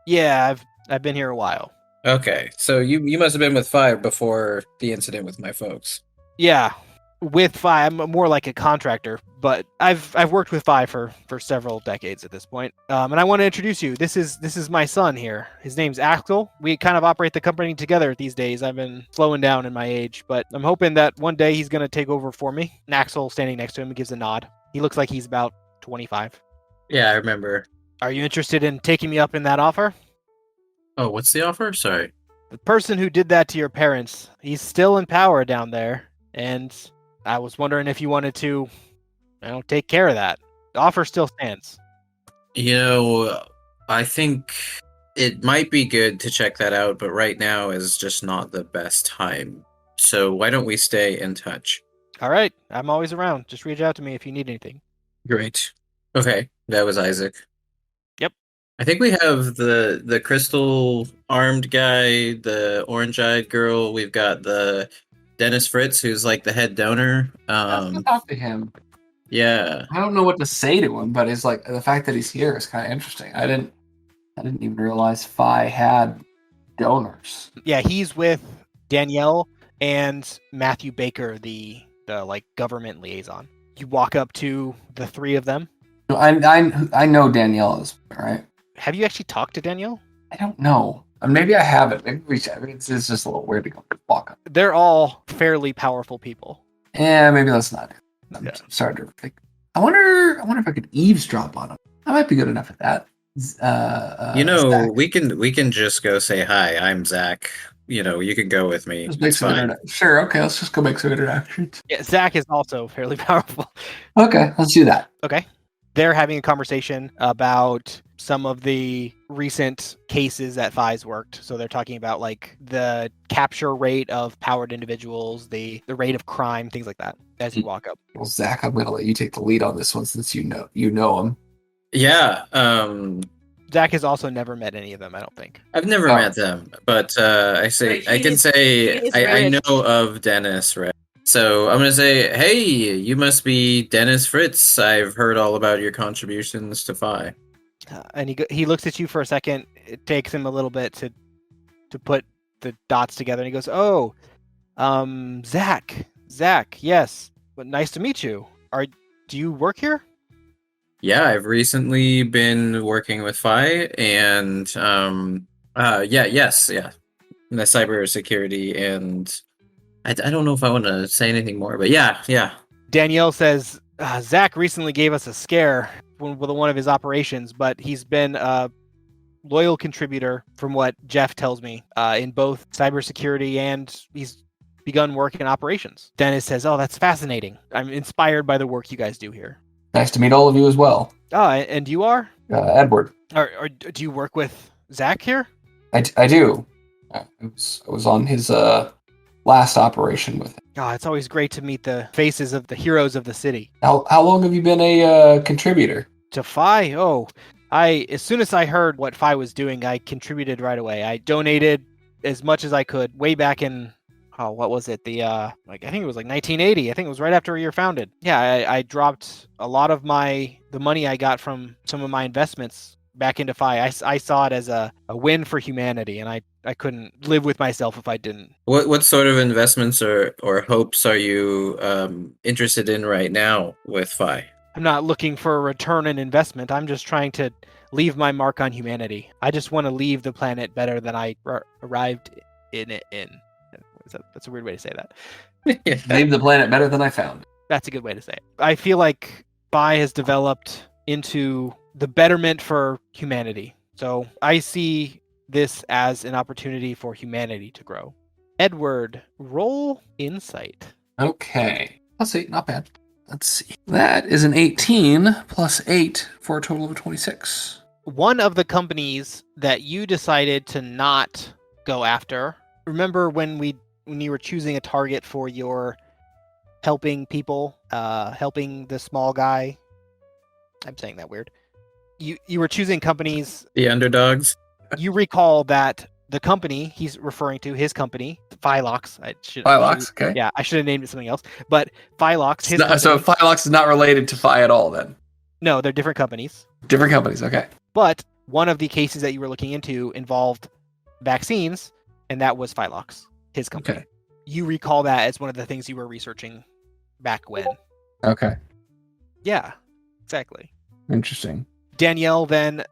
Yeah, I've been here a while. Okay, so you must have been with Phi before the incident with my folks. Yeah, with Phi, I'm more like a contractor, but I've worked with Phi for several decades at this point. And I want to introduce you. This is my son here. His name's Axel. We kind of operate the company together these days. I've been slowing down in my age, but I'm hoping that one day he's gonna take over for me. And Axel, standing next to him, gives a nod. He looks like he's about 25. Yeah, I remember. Are you interested in taking me up in that offer? Oh, what's the offer? Sorry. The person who did that to your parents, he's still in power down there, and I was wondering if you wanted to, take care of that. The offer still stands. I think it might be good to check that out, but right now is just not the best time. So why don't we stay in touch? All right, I'm always around. Just reach out to me if you need anything. Great. Okay, that was Isaac. Yep. I think we have the crystal armed guy, the orange-eyed girl. We've got the Dennis Fritz, who's like the head donor. Let's talk to him. Yeah. I don't know what to say to him, but it's like the fact that he's here is kind of interesting. I didn't even realize Phi had donors. Yeah, he's with Danielle and Matthew Baker, the like government liaison. You walk up to the three of them. I know Danielle is right. Have you actually talked to Danielle? I don't know. Maybe I haven't. Maybe it's just a little weird to go walk up. They're all fairly powerful people. Yeah, maybe let's not. I'm Yeah. starting to think. I wonder if I could eavesdrop on him. I might be good enough at that. Zach. we can just go say hi. I'm Zach. You can go with me. Let's make It's some fine. Sure, okay, let's just go make some introductions. Yeah, Zach is also fairly powerful. Okay, let's do that. Okay. They're having a conversation about some of the recent cases that Phi's worked. So they're talking about like the capture rate of powered individuals, the rate of crime, things like that as you walk up. Well, Zach, I'm gonna let you take the lead on this one since you know him. Yeah. Zach has also never met any of them, I don't think. I've never Oh. met them, but I can say he's I rich. know of Dennis, right? So I'm gonna say, hey, you must be Dennis Fritz. I've heard all about your contributions to Phi. And he looks at you for a second. It takes him a little bit to put the dots together, and he goes, "Oh, Zach, yes, but nice to meet you. Do you work here?" Yeah, I've recently been working with Phi, and yes, in the cybersecurity, and I don't know if I want to say anything more, but yeah. Danielle says, Zach recently gave us a scare with one of his operations, but he's been a loyal contributor, from what Jeff tells me, in both cybersecurity, and he's begun work in operations. Dennis says, "Oh, that's fascinating. I'm inspired by the work you guys do here." Nice to meet all of you as well. Oh, and you are? Edward. Or do you work with Zach here? I do. I was on his last operation with him. Oh, it's always great to meet the faces of the heroes of the city. How long have you been a contributor? To Phi? Oh, as soon as I heard what Phi was doing, I contributed right away. I donated as much as I could way back in, what was it? I think it was like 1980. I think it was right after you're founded. Yeah, I dropped a lot of the money I got from some of my investments back into Phi. I saw it as a win for humanity, and I I couldn't live with myself if I didn't. What sort of investments or hopes are you interested in right now with Phi? I'm not looking for a return in investment. I'm just trying to leave my mark on humanity. I just want to leave the planet better than I arrived in it in. That's a weird way to say that. Leave the planet better than I found. That's a good way to say it. I feel like Phi has developed into the betterment for humanity. So I see this as an opportunity for humanity to grow. Edward, roll insight. Okay. Let's see. Not bad. Let's see. That is an 18 plus 8 for a total of 26. One of the companies that you decided to not go after. Remember when you were choosing a target for your helping people, helping the small guy? I'm saying that weird. You were choosing companies. The underdogs. You recall that the company he's referring to, his company, Phylox. Okay. Yeah, I should have named it something else. But Phylox, So Phylox is not related to Phi at all, then? No, they're different companies. Different companies, okay. But one of the cases that you were looking into involved vaccines, and that was Phylox, his company. Okay. You recall that as one of the things you were researching back when. Okay. Yeah, exactly. Interesting. Danielle then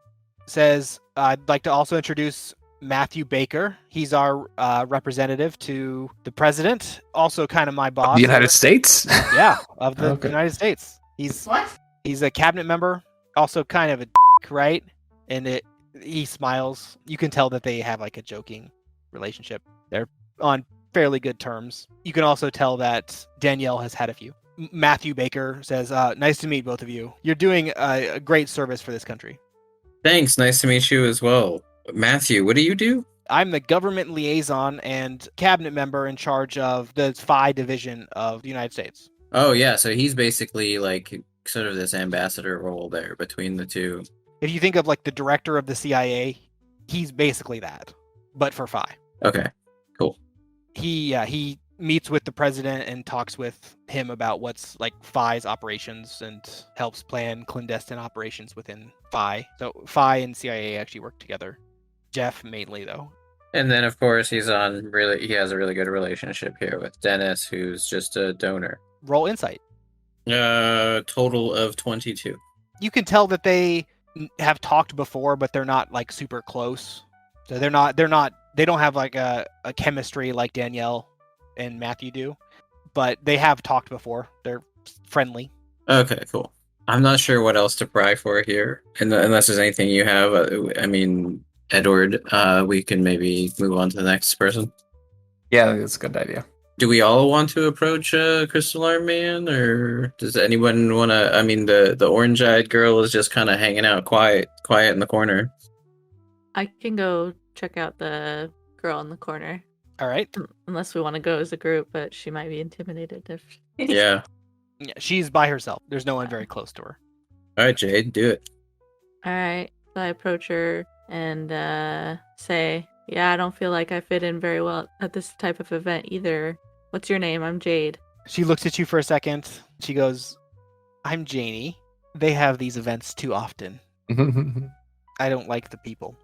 says, I'd like to also introduce Matthew Baker. He's our representative to the president, also kind of my boss. The United States? Yeah, of the Okay. United States. He's What? a cabinet member, also kind of a right? And he smiles. You can tell that they have like a joking relationship. They're on fairly good terms. You can also tell that Danielle has had a few. Matthew Baker says, nice to meet both of you. You're doing a great service for this country. Thanks. Nice to meet you as well. Matthew, what do you do? I'm the government liaison and cabinet member in charge of the Phi division of the United States. Oh, yeah. So he's basically like sort of this ambassador role there between the two. If you think of like the director of the CIA, he's basically that, but for Phi. Okay. Cool. He meets with the president and talks with him about what's like Phi's operations and helps plan clandestine operations within Phi. So Phi and CIA actually work together. Jeff mainly though. And then, of course, he has a really good relationship here with Dennis, who's just a donor. Roll insight. Total of 22. You can tell that they have talked before, but they're not like super close. So they don't have like a chemistry like Danielle and Matthew do, but they have talked before. They're friendly. Okay, cool. I'm not sure what else to pry for here, unless there's anything you have. I mean, Edward, we can maybe move on to the next person. Yeah, I think that's a good idea. Do we all want to approach Crystal Arm Man, or does anyone want to? I mean, the orange-eyed girl is just kind of hanging out quiet in the corner. I can go check out the girl in the corner. All right. Unless we want to go as a group, but she might be intimidated if. Yeah. Yeah, she's by herself. There's no one very close to her. All right, Jade, do it. All right. So I approach her and say, "Yeah, I don't feel like I fit in very well at this type of event either. What's your name? I'm Jade." She looks at you for a second. She goes, "I'm Janie. They have these events too often. I don't like the people.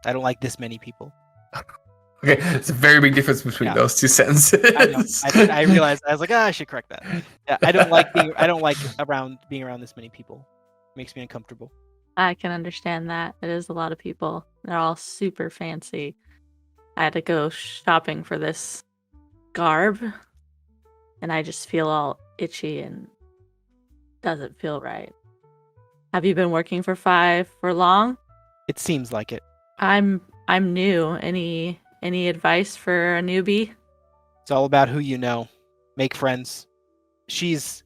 I don't like this many people." Okay, it's a very big difference between those two sentences. I know. I realized I was like, I should correct that. Yeah, I don't like being around this many people. It makes me uncomfortable. I can understand that. It is a lot of people. They're all super fancy. I had to go shopping for this garb, and I just feel all itchy and doesn't feel right. Have you been working for Phi for long? It seems like it. I'm new. Any advice for a newbie? It's all about who you know. Make friends. She's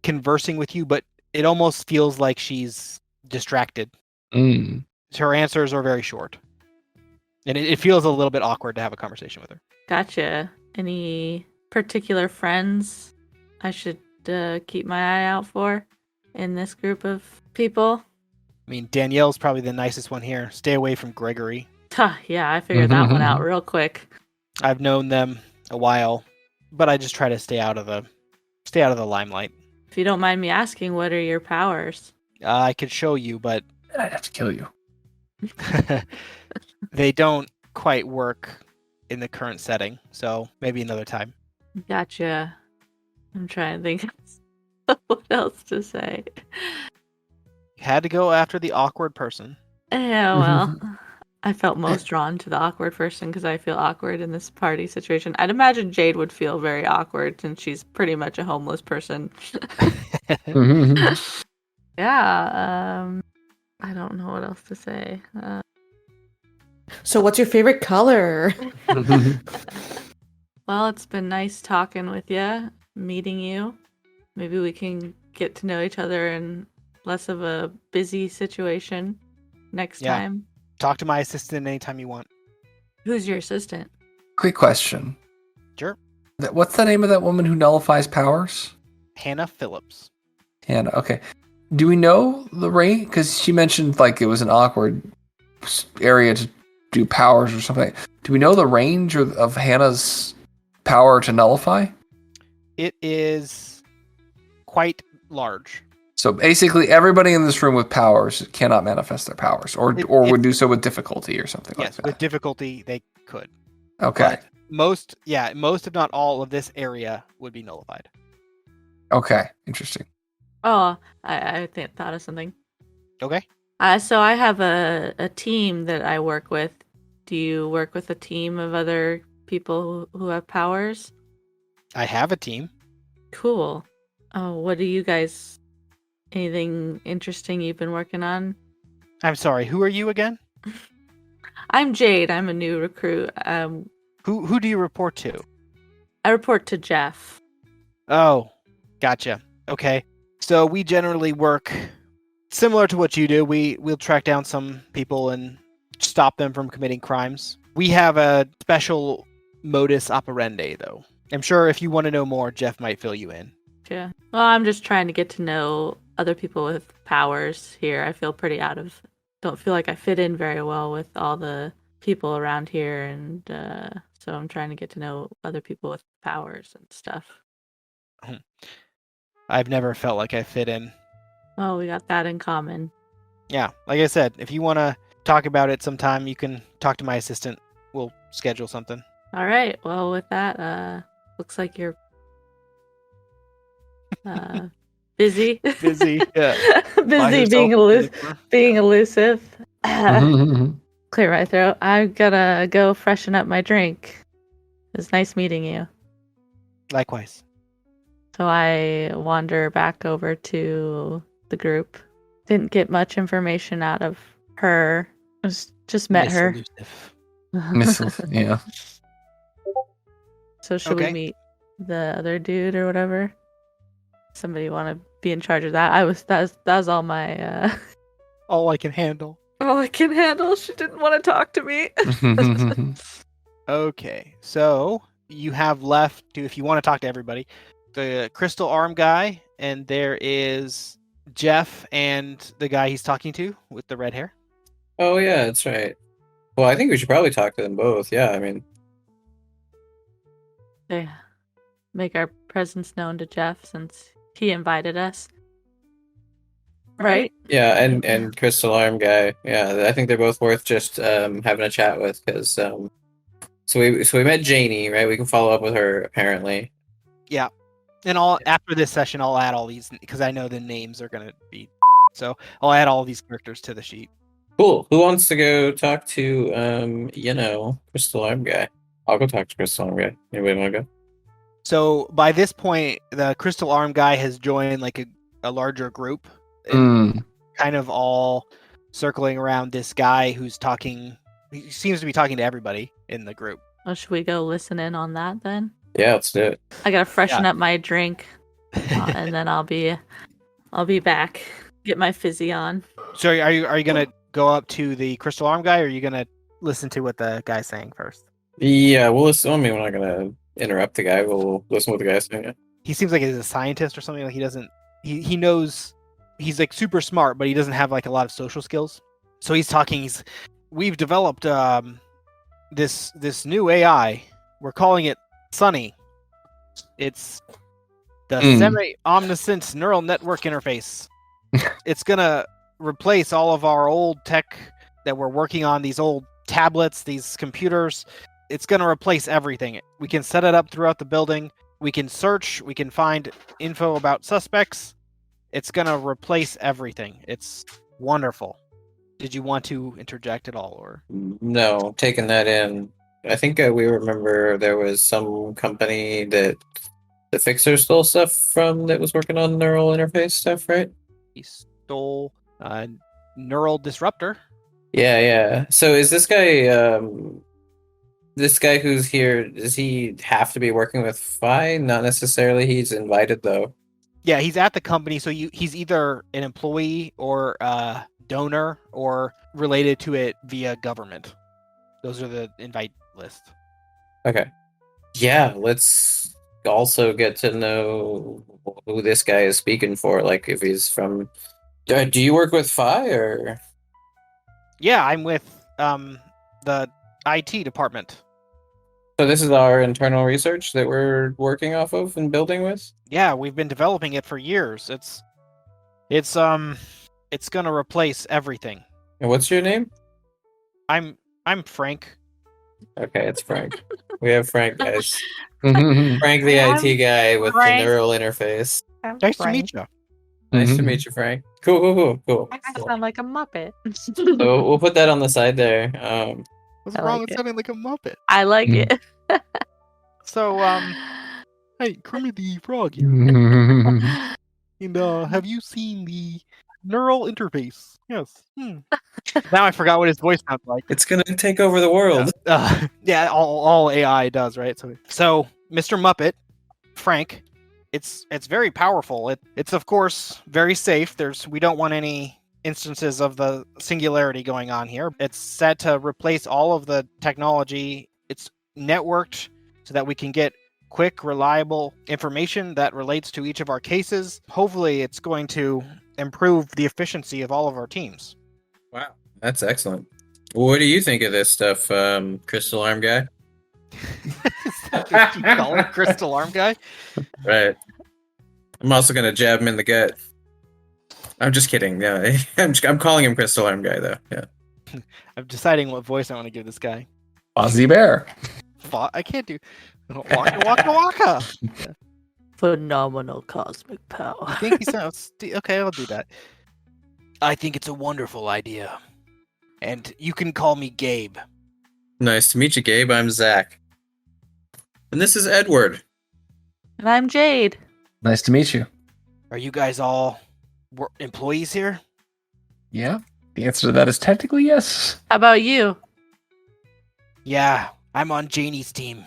conversing with you, but it almost feels like she's distracted. Her answers are very short. And it feels a little bit awkward to have a conversation with her. Gotcha. Any particular friends I should keep my eye out for in this group of people? I mean, Danielle's probably the nicest one here. Stay away from Gregory. Yeah, I figured that one out real quick. I've known them a while, but I just try to stay out of the limelight. If you don't mind me asking, what are your powers? I could show you, but I'd have to kill you. they don't quite work in the current setting, so maybe another time. Gotcha. I'm trying to think of what else to say. You had to go after the awkward person. Yeah, well, I felt most drawn to the awkward person because I feel awkward in this party situation. I'd imagine Jade would feel very awkward since she's pretty much a homeless person. Yeah, I don't know what else to say. So, what's your favorite color? Well, it's been nice talking with you, meeting you. Maybe we can get to know each other in less of a busy situation next Yeah. time. Talk to my assistant anytime you want. Who's your assistant? Quick question. Sure. What's the name of that woman who nullifies powers? Hannah Phillips. Hannah. Okay. Do we know the range? Because she mentioned like it was an awkward area to do powers or something. Do we know the range of Hannah's power to nullify? It is quite large. So basically, everybody in this room with powers cannot manifest their powers, or would do so with difficulty or something like Yes, that. with difficulty they could. Okay. But most if not all of this area would be nullified. Okay. Interesting. Oh, I thought of something. Okay. So I have a team that I work with. Do you work with a team of other people who have powers? I have a team. Cool. Oh, what do you guys... Anything interesting you've been working on? I'm sorry, who are you again? I'm Jade. I'm a new recruit. Who do you report to? I report to Jeff. Oh, gotcha. Okay. So we generally work similar to what you do. We'll track down some people and stop them from committing crimes. We have a special modus operandi, though. I'm sure if you want to know more, Jeff might fill you in. Yeah. Well, I'm just trying to get to know other people with powers here. I feel pretty don't feel like I fit in very well with all the people around here, and so I'm trying to get to know other people with powers and stuff. I've never felt like I fit in. Oh, we got that in common. Yeah, like I said, if you want to talk about it sometime, you can talk to my assistant. We'll schedule something. All right. Well, with that, looks like you're busy. Busy. Yeah. Busy being elusive. Clear my throat. I'm gonna go freshen up my drink. It was nice meeting you. Likewise. So I wander back over to the group. Didn't get much information out of her. Just met her. Yeah. So should we meet the other dude or whatever? Somebody want to be in charge of that? That was all my all I can handle. All I can handle. She didn't want to talk to me. Okay, so you have left to, if you want to talk to everybody, the crystal arm guy, and there is Jeff and the guy he's talking to with the red hair. Oh yeah, that's right. Well, I think we should probably talk to them both. Yeah, I mean, Yeah. Make our presence known to Jeff since he invited us. Right? yeah, and Crystal Arm guy. Yeah, I think they're both worth just having a chat with because so we met Janie, right? We can follow up with her apparently. Yeah, and after this session, I'll add all these because I know the names are gonna be. So I'll add all these characters to the sheet. Cool. Who wants to go talk to Crystal Arm guy? I'll go talk to Crystal Arm guy. Anybody want to go? So by this point, the crystal arm guy has joined like a larger group, and kind of all circling around this guy who's talking. He seems to be talking to everybody in the group. Well, should we go listen in on that then? Yeah, let's do it. I gotta freshen up my drink, and then I'll be back. Get my fizzy on. So are you gonna go up to the crystal arm guy, or are you gonna listen to what the guy's saying first? Yeah, we'll listen. I mean, we're not gonna interrupt the guy. We'll listen to what the guy's saying. He seems like he's a scientist or something. Like he doesn't. He knows. He's like super smart, but he doesn't have like a lot of social skills. So he's talking. We've developed this new AI. We're calling it Sunny. It's the semi-omniscient neural network interface. It's gonna replace all of our old tech that we're working on. These old tablets, these computers. It's going to replace everything. We can set it up throughout the building. We can search. We can find info about suspects. It's going to replace everything. It's wonderful. Did you want to interject at all, or? No, taking that in. I think we remember there was some company that the Fixer stole stuff from that was working on neural interface stuff, right? He stole neural disruptor. Yeah, yeah. So is this guy who's here, does he have to be working with Phi? Not necessarily. He's invited though. Yeah, he's at the company, so he's either an employee or donor or related to it via government. Those are the invite list. Okay. Yeah, let's also get to know who this guy is speaking for. Like if he's from. Do you work with Phi or? Yeah, I'm with the IT department. So this is our internal research that we're working off of and building with? Yeah, we've been developing it for years. It's gonna replace everything. And what's your name? I'm Frank. Okay, it's Frank. We have Frank, guys. Frank, the IT guy with Frank. the neural interface. Nice to meet you. Nice to meet you, Frank. Cool. I sound like a Muppet. So we'll put that on the side there. What's I wrong like with it. sounding like a Muppet? I like it. So hey, Kermit the Frog here. And have you seen the neural interface? Yes. Now I forgot what his voice sounds like. It's gonna take over the world. Yeah, all AI does, right? So Mr. Muppet, Frank, it's very powerful. It's of course very safe. We don't want any instances of the singularity going on here. It's set to replace all of the technology. It's networked so that we can get quick, reliable information that relates to each of our cases. Hopefully, it's going to improve the efficiency of all of our teams. Wow, that's excellent. What do you think of this stuff, Crystal Arm guy? You call him Crystal Arm Guy? Right. I'm also gonna jab him in the gut. I'm just kidding. Yeah, I'm calling him Crystal Arm guy though. Yeah. I'm deciding what voice I want to give this guy. Fozzie Bear. I can't do waka waka waka. Phenomenal cosmic I power. think he sounds okay. I'll do that. I think it's a wonderful idea, and you can call me Gabe. Nice to meet you, Gabe. I'm Zach, and this is Edward. And I'm Jade. Nice to meet you. Are you guys all employees here? Yeah. The answer to that is technically yes. How about you? Yeah, I'm on Janie's team.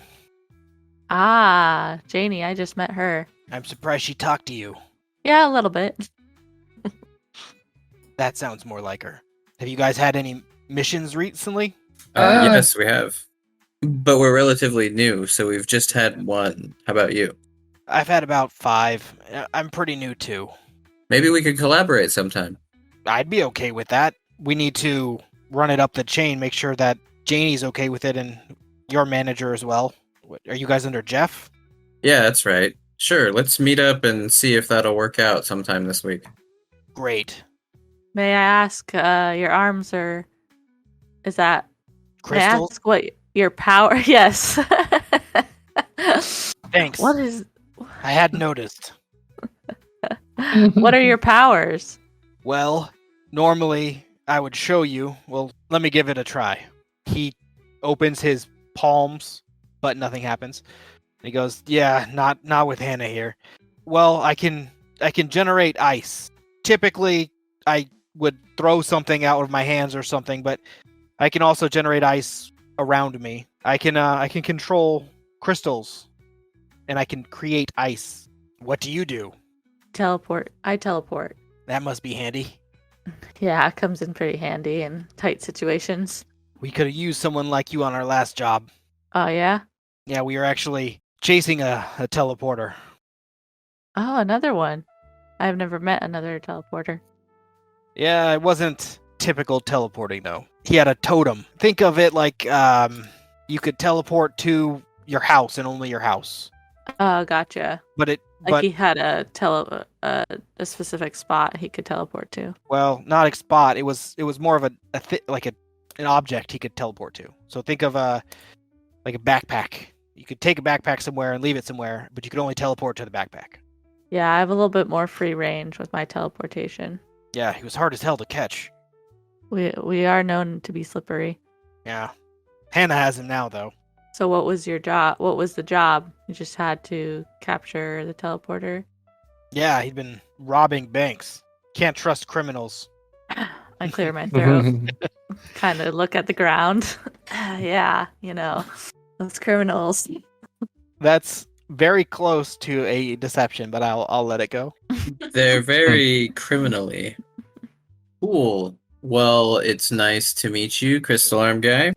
Ah, Janie, I just met her. I'm surprised she talked to you. Yeah, a little bit. That sounds more like her. Have you guys had any missions recently? Yes, we have, but we're relatively new, so we've just had one. How about you? I've had about 5. I'm pretty new too. Maybe we could collaborate sometime. I'd be okay with that. We need to run it up the chain, make sure that Janie's okay with it, and your manager as well. Are you guys under Jeff? Yeah, that's right. Sure, let's meet up and see if that'll work out sometime this week. Great. May I ask, your arms are... Is that... May I Crystals? ask what your power... Yes. Thanks. What is... I hadn't noticed. What are your powers? Well, normally I would show you. Well, let me give it a try. He opens his palms, but nothing happens. He goes, "Yeah, not with Hannah here." Well, I can generate ice. Typically, I would throw something out of my hands or something, but I can also generate ice around me. I can control crystals, and I can create ice. What do you do? Teleport. I teleport. That must be handy. Yeah, it comes in pretty handy in tight situations. We could have used someone like you on our last job. Oh, yeah? Yeah, we were actually chasing a teleporter. Oh, another one. I've never met another teleporter. Yeah, it wasn't typical teleporting though. He had a totem. Think of it like you could teleport to your house and only your house. Oh, gotcha. But He had a specific spot he could teleport to. well, not a spot. It was more of a an object he could teleport to. So think of like a backpack. You could take a backpack somewhere and leave it somewhere, but you could only teleport to the backpack. Yeah, I have a little bit more free range with my teleportation. Yeah, he was hard as hell to catch. We are known to be slippery. Yeah. Hannah has him now, though. So what was your job? What was the job? You just had to capture the teleporter? Yeah, he'd been robbing banks. Can't trust criminals. I clear my throat. Kind of look at the ground. Yeah, those criminals. That's very close to a deception, but I'll let it go. They're very criminally. Cool. Well, it's nice to meet you, Crystal Arm Guy.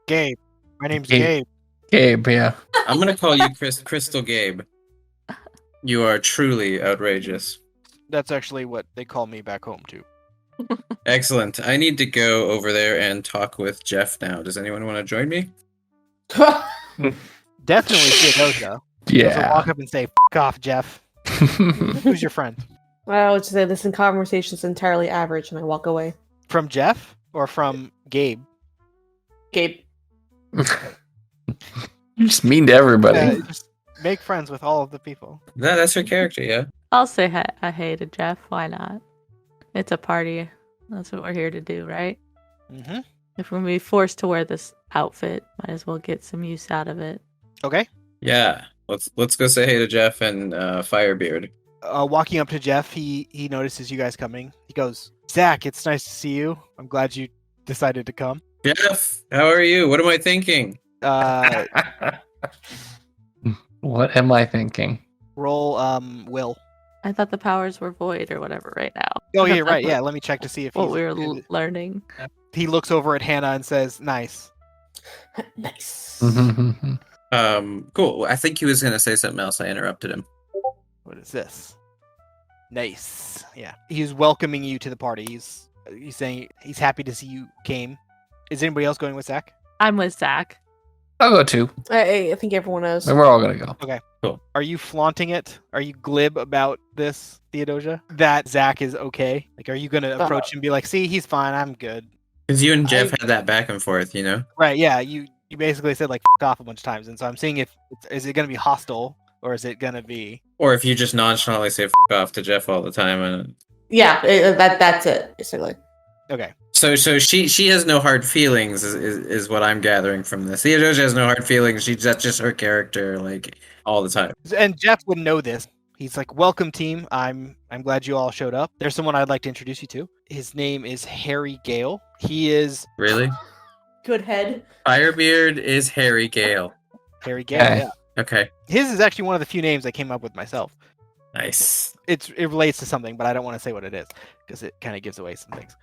Gabe. My name's Gabe. Gabe. Gabe, yeah. I'm gonna call you Crystal Gabe. You are truly outrageous. That's actually what they call me back home, too. Excellent. I need to go over there and talk with Jeff now. Does anyone want to join me? Definitely Theodosia. Yeah. Walk up and say, "F off, Jeff." Who's your friend? I would say this conversation is entirely average, and I walk away. From Jeff or from Gabe? Gabe. You're just mean to everybody. Just make friends with all of the people. That's her character, yeah. I'll say hey to Jeff. Why not? It's a party. That's what we're here to do, right? Mm-hmm. If we're going to be forced to wear this outfit, might as well get some use out of it. Okay. Yeah. Let's go say hey to Jeff and Firebeard. Walking up to Jeff, he notices you guys coming. He goes, "Zach, it's nice to see you. I'm glad you decided to come." Jeff, how are you? What am I thinking? What am I thinking? Roll will. I thought the powers were void or whatever right now. Oh yeah, right. Yeah, let me check to see if What he's, we were learning. He looks over at Hannah and says, "Nice." Nice. Cool. I think he was gonna say something else. I interrupted him. What is this? Nice. Yeah. He's welcoming you to the party. He's saying he's happy to see you came. Is anybody else going with Zach? I'm with Zach. I'll go too. I think everyone knows. And we're all gonna go. Okay. Cool. Are you flaunting it? Are you glib about this, Theodosia? That Zach is okay? Like, are you going to approach him and be like, "See, he's fine. I'm good." Because you and Jeff had that back and forth, you know? Right. Yeah. You basically said like "F off" a bunch of times. And so I'm seeing is it going to be hostile or is it going to be... Or if you just nonchalantly say off to Jeff all the time. And Yeah, that's it, basically. Okay. So she has no hard feelings is what I'm gathering from this. Theodosia has no hard feelings. That's just her character, like, all the time. And Jeff would know this. He's like, "Welcome, team. I'm glad you all showed up. There's someone I'd like to introduce you to. His name is Harry Gale. He is Really? Good head. Firebeard is Harry Gale. Harry Gale. Okay. Yeah. Okay. His is actually one of the few names I came up with myself. Nice. It relates to something, but I don't want to say what it is because it kind of gives away some things.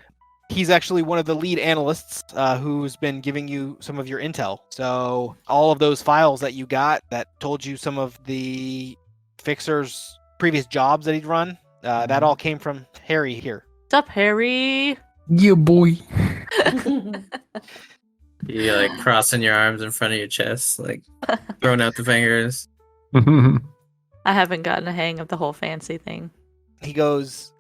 He's actually one of the lead analysts who's been giving you some of your intel. So all of those files that you got that told you some of the Fixer's previous jobs that he'd run, that all came from Harry here. What's up, Harry? Yeah, boy. You like crossing your arms in front of your chest, like throwing out the fingers. I haven't gotten a hang of the whole fancy thing. He goes,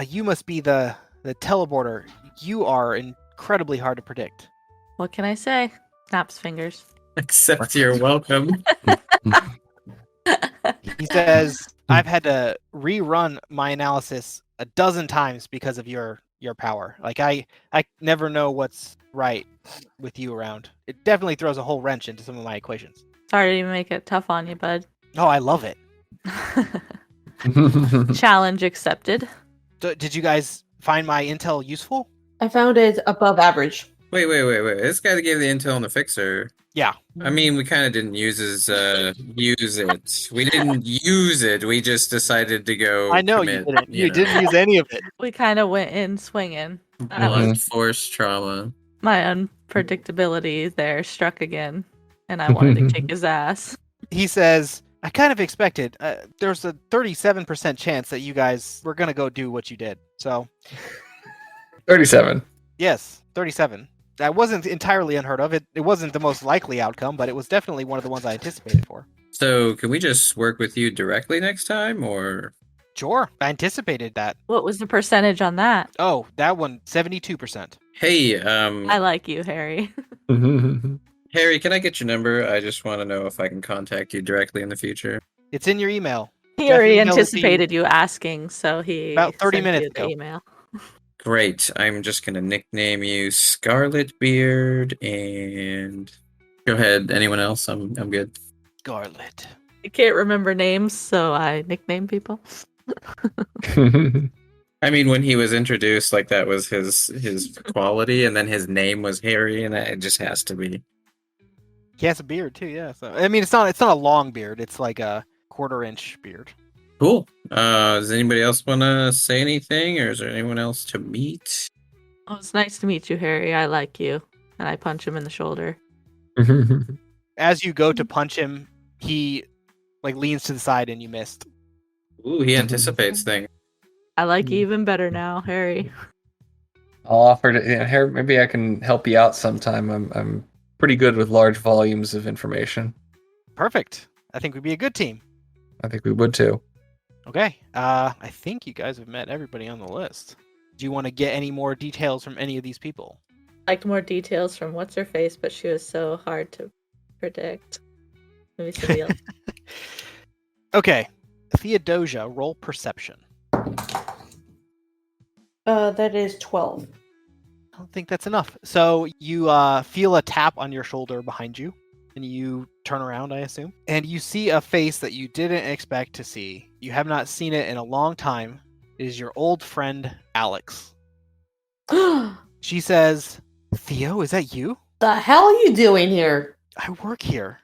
"You must be the teleporter. You are incredibly hard to predict." What can I say? Snaps fingers. Except you're welcome. He says, "I've had to rerun my analysis a dozen times because of your power. Like I never know what's right with you around. It definitely throws a whole wrench into some of my equations." Sorry to make it tough on you, bud. Oh, I love it. Challenge accepted. Did you guys find my intel useful? I found it above average. Wait. This guy that gave the intel on the Fixer. Yeah. I mean, we kind of didn't use it. We didn't use it. We just decided to go. I know commit, you didn't. You know. didn't use any of it. We kind of went in swinging. Blunt force trauma. My unpredictability there struck again, and I wanted to kick his ass. He says, "I kind of expected. There's a 37% chance that you guys were going to go do what you did. So, 37. yes, 37. That wasn't entirely unheard of. It wasn't the most likely outcome, but it was definitely one of the ones I anticipated for." So, can we just work with you directly next time, or? Sure, I anticipated that. What was the percentage on that? Oh, that one, 72%. Hey, I like you, Harry. Harry, can I get your number? I just want to know if I can contact you directly in the future. It's in your email. He Jeff already emailed it to you anticipated you asking, so he about 30 sent minutes you the ago. email. Great. I'm just gonna nickname you Scarlet Beard and go ahead. Anyone else? I'm good. Scarlet. I can't remember names, so I nickname people. I mean, when he was introduced, like that was his quality, and then his name was Harry, and it just has to be. He has a beard too, yeah. So I mean, it's not a long beard. It's like a 1/4 inch beard. Cool. Does anybody else want to say anything, or is there anyone else to meet? Oh, it's nice to meet you, Harry. I like you. And I punch him in the shoulder. As you go to punch him, he like leans to the side and you missed. Ooh, he anticipates things. I like you even better now, Harry. I'll offer to Harry. Maybe I can help you out sometime. I'm pretty good with large volumes of information. Perfect. I think we'd be a good team. I think we would too. Okay. I think you guys have met everybody on the list. Do you want to get any more details from any of these people? Liked more details from what's her face, but she was so hard to predict. Maybe somebody else. Okay. Theodosia, roll perception. That is 12. I don't think that's enough. So you feel a tap on your shoulder behind you, and you turn around, I assume, and you see a face that you didn't expect to see. You have not seen it in a long time. It is your old friend, Alex. The She says, Theo, is that you? hell are you doing here? I work here.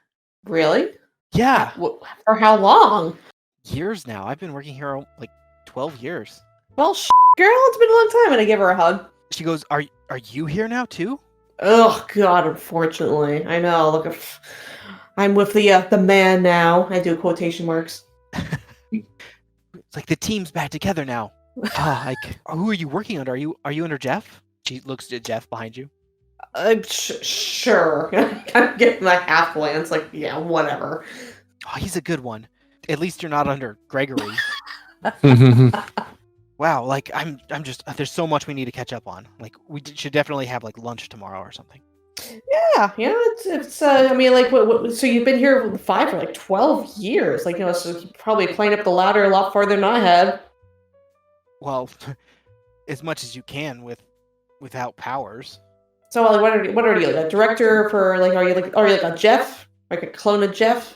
Really? Yeah, For how long? years now. I've been working here like 12 years. Well, girl, it's been a long time, and I give her a hug. She goes, Are you here now too? Oh God, unfortunately, I know. Look, I'm with the man now. I do quotation marks. It's like the team's back together now. Like, who are you working under? Are you under Jeff? She looks at Jeff behind you. Sure. I'm getting that half glance, like, yeah, whatever. Oh, he's a good one. At least you're not under Gregory. Wow, like I'm just there's so much we need to catch up on. Like we should definitely have like lunch tomorrow or something. Yeah, it's. I mean, like, what? So you've been here with Five for like 12 years, like, so you probably climbed up the ladder a lot farther than I have. Well, as much as you can without powers. So, like, what are you, like a director for? Like, are you like a Jeff, like a clone of Jeff?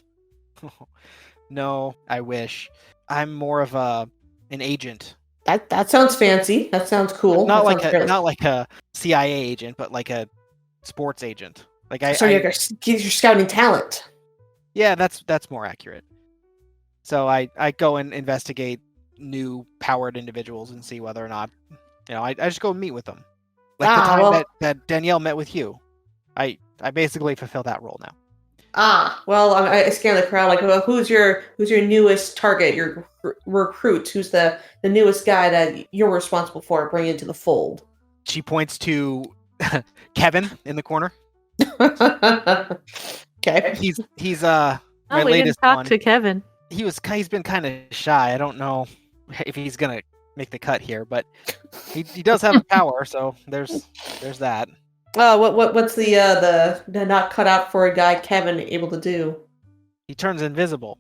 No, I wish. I'm more of an agent. That sounds fancy. That sounds cool. Not That sounds not like a CIA agent, but like a sports agent. Like So you're scouting talent. Yeah, that's more accurate. So I go and investigate new powered individuals and see whether or not, I just go meet with them. Like the time that Danielle met with you. I basically fulfill that role now. Well, I scan the crowd. Like, well, who's your newest target? Your recruit? Who's the newest guy that you're responsible for bringing into the fold? She points to Kevin in the corner. Okay. He's my we didn't latest talk one. to Kevin. He's been kind of shy. I don't know if he's gonna make the cut here, but he does have a power, so there's that. What's the not cut out for a guy Kevin able to do? He turns invisible.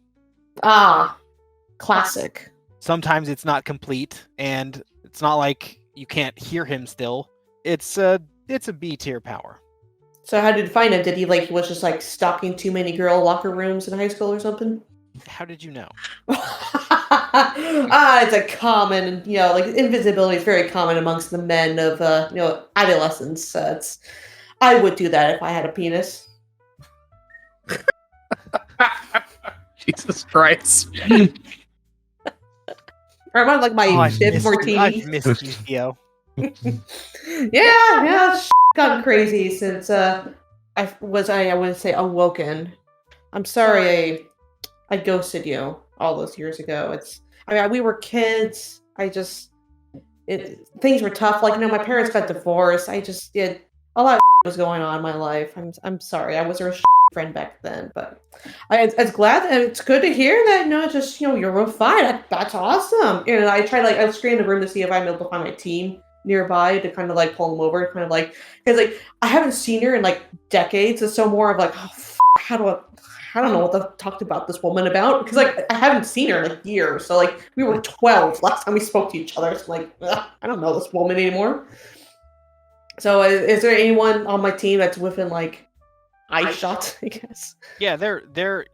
Classic. Sometimes it's not complete, and it's not like you can't hear him still. It's a B tier power. So how did you find him? Did he was just like stalking too many girl locker rooms in high school or something? How did you know? It's a common, like invisibility is very common amongst the men of, adolescence. I would do that if I had a penis. Jesus Christ. Or am I like my fifth martini? I've missed you, Theo. Yeah, gotten crazy since I wouldn't say awoken. I'm sorry I ghosted you all those years ago. We were kids. Things were tough. Like, my parents got divorced. A lot of was going on in my life. I'm sorry. I was a friend back then, but it's glad and it's good to hear that. You're fine. That's awesome. And I tried I scanned the room to see if I'm able to find my team. nearby to kind of like pull him over, kind of like because like I haven't seen her in like decades. It's so more of like, oh, I don't know what to talk about this woman about because like I haven't seen her in like years. So like we were 12 last time we spoke to each other. So like I don't know this woman anymore. So is there anyone on my team that's within like eye shot? I guess. Yeah, they're.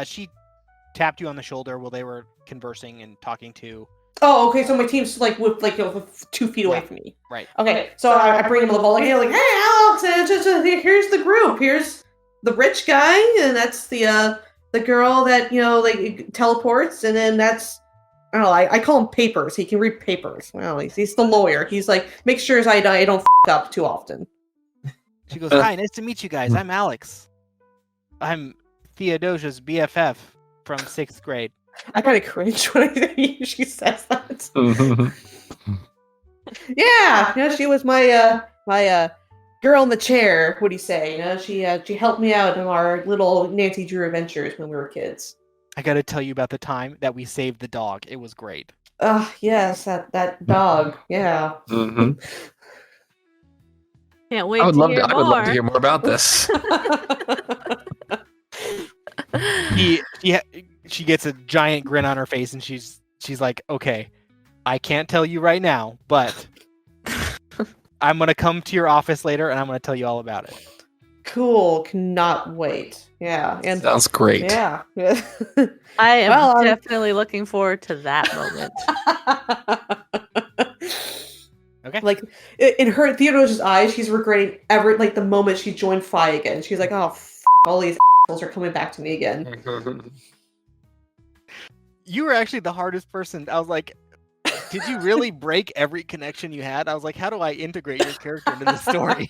She tapped you on the shoulder while they were conversing and talking to. Oh, okay. So my team's like with 2 feet away from me. Right. Okay. So I bring him to the ball like, hey, Alex, here's the group. Here's the rich guy, and that's the girl that like teleports, and then that's I don't know. I call him Papers. He can read papers. Well, he's the lawyer. He's like, make sure I don't up too often. She goes, "Hi, nice to meet you guys. I'm Alex. I'm Theodosia's BFF from 6th grade." I kind of cringe when she says that. Yeah, she was my girl in the chair. What do you say? She helped me out in our little Nancy Drew adventures when we were kids. I got to tell you about the time that we saved the dog. It was great. Yes, that dog. Yeah. Can't wait I would to love hear to. I more. would love to hear more about this. She gets a giant grin on her face, and she's like, "Okay, I can't tell you right now, but I'm gonna come to your office later, and I'm gonna tell you all about it." Cool. Cannot wait. Yeah. And Sounds great. yeah. I am Well, definitely looking forward to that moment. Okay. Like in her Theodore's eyes, she's regretting the moment she joined Phi again. She's like, "Oh, all these assholes are coming back to me again." You were actually the hardest person. I was like, did you really break every connection you had? I was like, how do I integrate your character into the story?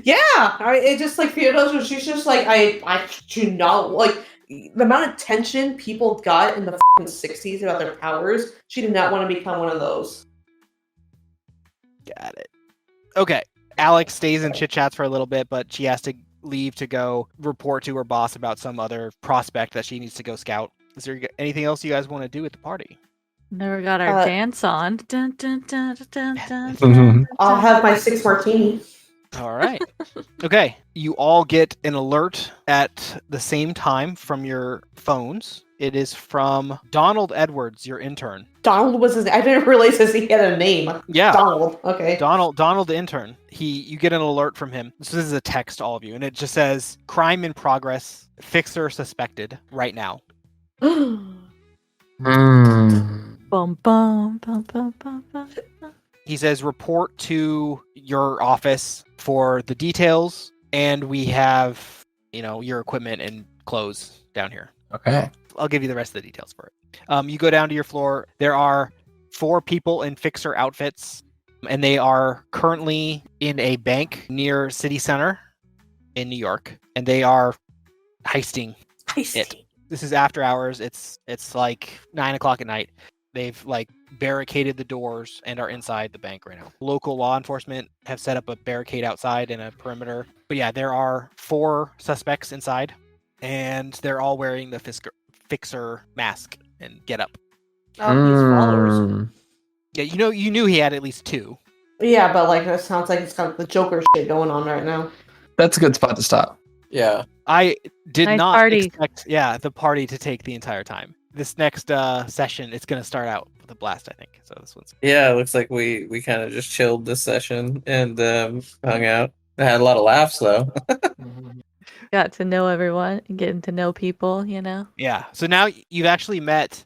Yeah, it just like Theodosia. She's just like I do not like the amount of tension people got in the '60s about their powers. She did not want to become one of those. Got it. Okay. Alex stays and chit chats for a little bit, but she has to leave to go report to her boss about some other prospect that she needs to go scout. Is there anything else you guys want to do at the party? Never got our dance on. Dun, dun, dun, dun, dun, Mhm. dun, I'll dun. have my 6 martini. All right. Okay. You all get an alert at the same time from your phones. It is from Donald Edwards, your intern. Donald was his. I didn't realize he had a name. Yeah. Donald. Okay. Donald the intern. You get an alert from him. So this is a text to all of you, and it just says crime in progress, fixer suspected right now. Bum, bum, bum, bum, bum, bum. He says report to your office for the details, and we have, your equipment and clothes down here. Okay. I'll give you the rest of the details for it. You go down to your floor. There are 4 people in fixer outfits, and they are currently in a bank near City Center in New York, and they are heisting it. This is after hours. It's like 9:00 at night. They've like barricaded the doors and are inside the bank right now. Local law enforcement have set up a barricade outside and a perimeter. But yeah, there are 4 suspects inside, and they're all wearing the fixer mask and get up. Oh, he's followers. Yeah, you knew he had at least 2. Yeah, but like it sounds like it's got the Joker shit going on right now. That's a good spot to stop. Yeah. I did Nice not party. expect the party to take the entire time. This next session, it's going to start out with a blast, I think. So this one's Yeah, it looks like we kind of just chilled this session and hung out. I had a lot of laughs though. Got to know everyone, getting to know people, yeah. So now you've actually met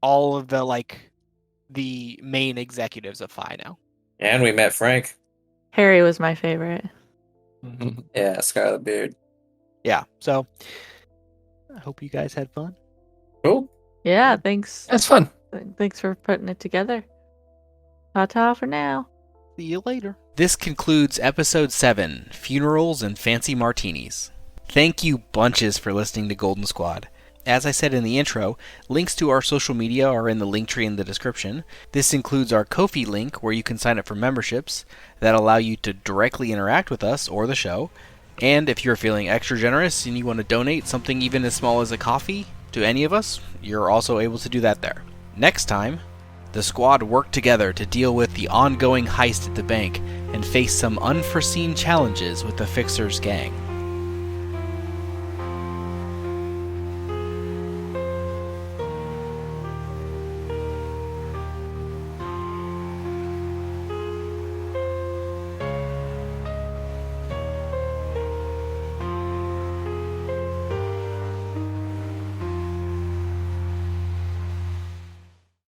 all of the main executives of Phi now. And we met Frank. Harry was my favorite. Yeah, Scarlet Beard. Yeah. So I hope you guys had fun. Cool. Yeah, thanks. That's fun. Thanks for putting it together. Ta-ta for now. See you later. This concludes episode 7, Funerals and Fancy Martinis. Thank you bunches for listening to Golden Squad. As I said in the intro, links to our social media are in the link tree in the description. This includes our Ko-fi link where you can sign up for memberships that allow you to directly interact with us or the show. And if you're feeling extra generous and you want to donate something even as small as a coffee to any of us, you're also able to do that there. Next time, The squad worked together to deal with the ongoing heist at the bank and face some unforeseen challenges with the Fixer's gang.